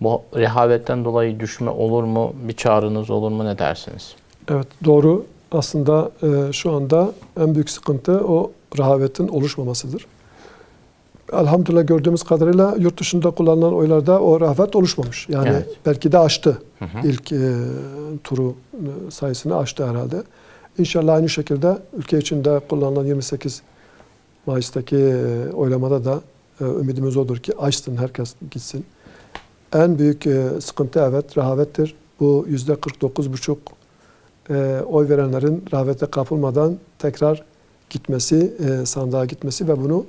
Bu rehavetten dolayı düşme olur mu? Bir çağrınız olur mu? Ne dersiniz? Evet, doğru. Aslında şu anda en büyük sıkıntı o rehavetin oluşmamasıdır. Elhamdülillah gördüğümüz kadarıyla yurt dışında kullanılan oylarda o rehavet oluşmamış. Yani Evet. belki de aştı. İlk turu sayısını aştı herhalde. İnşallah aynı şekilde ülke içinde kullanılan 28 Mayıs'taki oylamada da ümidimiz odur ki açsın, herkes gitsin. En büyük sıkıntı evet rehavettir. Bu %49,5 oy verenlerin rehavete kapılmadan tekrar gitmesi, sandığa gitmesi ve bunu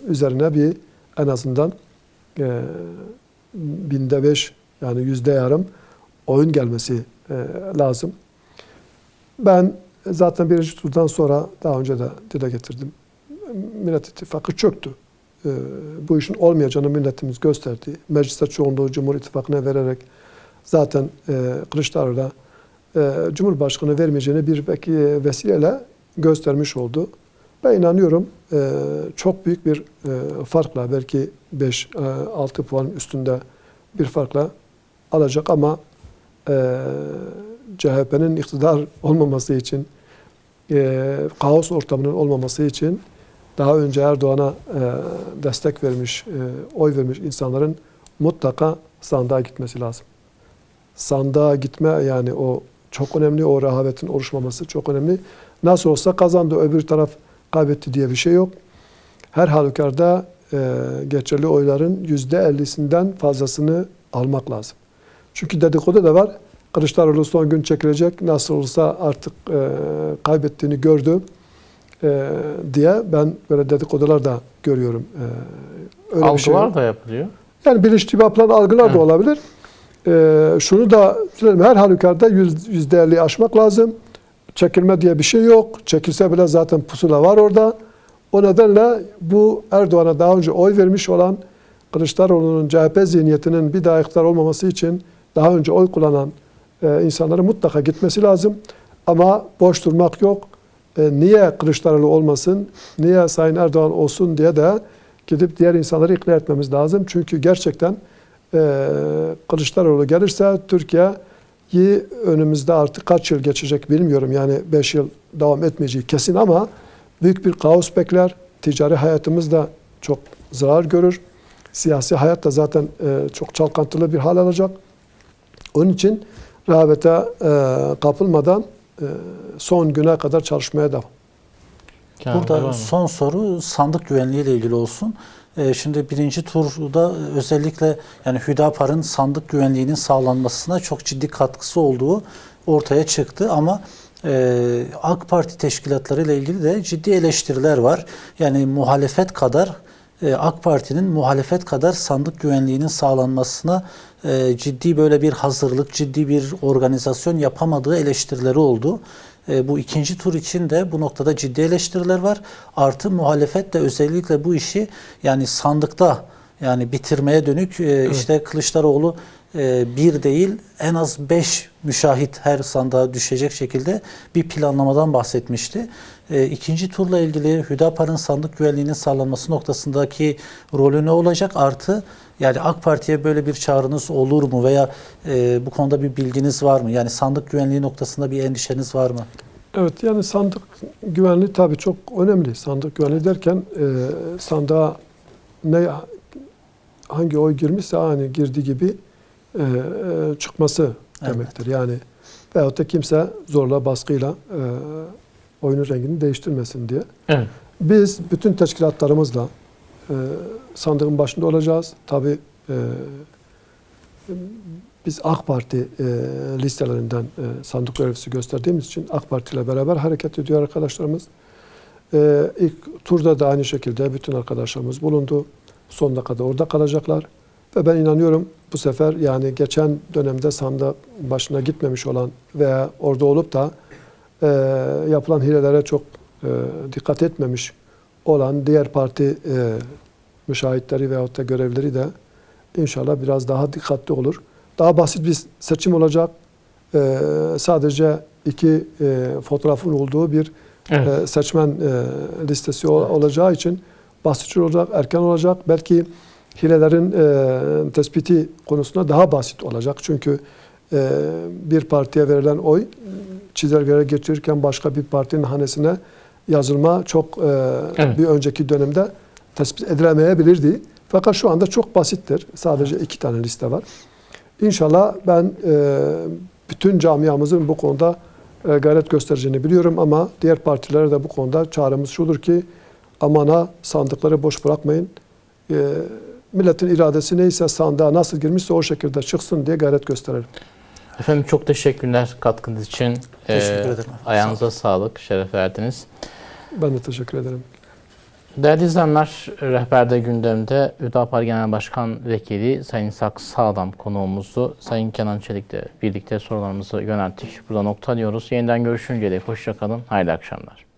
üzerine bir en azından %5 yani %yarım oyun gelmesi lazım. Ben zaten birinci turdan sonra daha önce de dile getirdim. Millet İttifakı çöktü. Bu işin olmayacağını milletimiz gösterdi. Mecliste çoğunluğu Cumhur İttifakı'na vererek zaten Kılıçdaroğlu'na Cumhurbaşkanı vermeyeceğini bir vesileyle göstermiş oldu. Ben inanıyorum çok büyük bir farkla belki 5-6 puan üstünde bir farkla alacak ama CHP'nin iktidar olmaması için, kaos ortamının olmaması için daha önce Erdoğan'a destek vermiş, oy vermiş insanların mutlaka sandığa gitmesi lazım. Sandığa gitme yani o çok önemli, o rehavetin oluşmaması çok önemli. Nasıl olsa kazandı, öbür taraf kaybetti diye bir şey yok. Her halükarda geçerli oyların %50'sinden fazlasını almak lazım. Çünkü dedikodu da var. Kılıçdaroğlu son gün çekilecek, nasıl olsa artık kaybettiğini gördü diye ben böyle dedikodular da görüyorum. Öyle Algılar bir şey yok. da yapılıyor. Yani bilinçli yapılan algılar da olabilir. Şunu da söyleyeyim, her halükarda %50'yi aşmak lazım. Çekilme diye bir şey yok. Çekilse bile zaten pusula var orada. O nedenle bu Erdoğan'a daha önce oy vermiş olan Kılıçdaroğlu'nun CHP zihniyetinin bir daha iktidar olmaması için daha önce oy kullanan insanların mutlaka gitmesi lazım. Ama boş durmak yok. Niye Kılıçdaroğlu olmasın, niye Sayın Erdoğan olsun diye de gidip diğer insanları ikna etmemiz lazım. Çünkü gerçekten Kılıçdaroğlu gelirse Türkiye'yi önümüzde artık kaç yıl geçecek bilmiyorum. Yani 5 yıl devam etmeyeceği kesin ama büyük bir kaos bekler. Ticari hayatımız da çok zarar görür. Siyasi hayat da zaten çok çalkantılı bir hal alacak. Onun için rehavete kapılmadan son güne kadar çalışmaya devam. Burada son soru sandık güvenliği ile ilgili olsun. Şimdi birinci turda özellikle yani Hüdapar'ın sandık güvenliğinin sağlanmasına çok ciddi katkısı olduğu ortaya çıktı ama AK Parti teşkilatları ile ilgili de ciddi eleştiriler var. Yani muhalefet kadar AK Parti'nin muhalefet kadar sandık güvenliğinin sağlanmasına ciddi böyle bir hazırlık, ciddi bir organizasyon yapamadığı eleştirileri oldu. Bu ikinci tur için de bu noktada ciddi eleştiriler var. Artı muhalefet de özellikle bu işi yani sandıkta yani bitirmeye dönük işte Kılıçdaroğlu bir değil en az 5 müşahit her sandığa düşecek şekilde bir planlamadan bahsetmişti. İkinci turla ilgili Hüdapar'ın sandık güvenliğinin sağlanması noktasındaki rolü ne olacak? Artı yani AK Parti'ye böyle bir çağrınız olur mu veya bu konuda bir bilginiz var mı? Yani sandık güvenliği noktasında bir endişeniz var mı? Evet yani sandık güvenliği tabii çok önemli. Sandık güvenliği derken sandığa hangi oy girmişse hani girdiği gibi çıkması demektir. Evet. Yani veyahut da kimse zorla baskıyla oyunun rengini değiştirmesin diye. Evet. Biz bütün teşkilatlarımızla sandığın başında olacağız. Tabii biz AK Parti listelerinden sandık görevlisi gösterdiğimiz için AK Parti ile beraber hareket ediyor arkadaşlarımız. İlk turda da aynı şekilde bütün arkadaşlarımız bulundu. Son dakikada orada kalacaklar. Ve ben inanıyorum bu sefer yani geçen dönemde sandık başına gitmemiş olan veya orada olup da yapılan hilelere çok dikkat etmemiş olan diğer parti müşahitleri veyahut da görevlileri de inşallah biraz daha dikkatli olur. Daha basit bir seçim olacak. Sadece 2 fotoğrafın olduğu bir seçmen listesi olacağı için basitçe olacak, erken olacak. Belki hilelerin tespiti konusunda daha basit olacak. Çünkü bir partiye verilen oy çizelgelere geçirirken başka bir partinin hanesine yazılma çok Evet. bir önceki dönemde tespit edilemeyebilirdi. Fakat şu anda çok basittir. Sadece 2 tane liste var. İnşallah ben bütün camiamızın bu konuda gayret göstereceğini biliyorum ama diğer partilere de bu konuda çağrımız şudur ki amana sandıkları boş bırakmayın. Milletin iradesi neyse sandığa nasıl girmişse o şekilde çıksın diye gayret gösterelim. Efendim çok teşekkürler katkınız için. Teşekkür ederim. Ayağınıza sağlık, şeref verdiniz. Ben de teşekkür ederim. Değerli izleyenler, Rehber'de gündemde Hüdapar Genel Başkan Vekili Sayın İshak Sağlam konuğumuzdu. Sayın Kenan Çelik'le birlikte sorularımızı yönelttik. Burada noktalıyoruz. Yeniden görüşünceye dek hoşça kalın. Hayırlı akşamlar.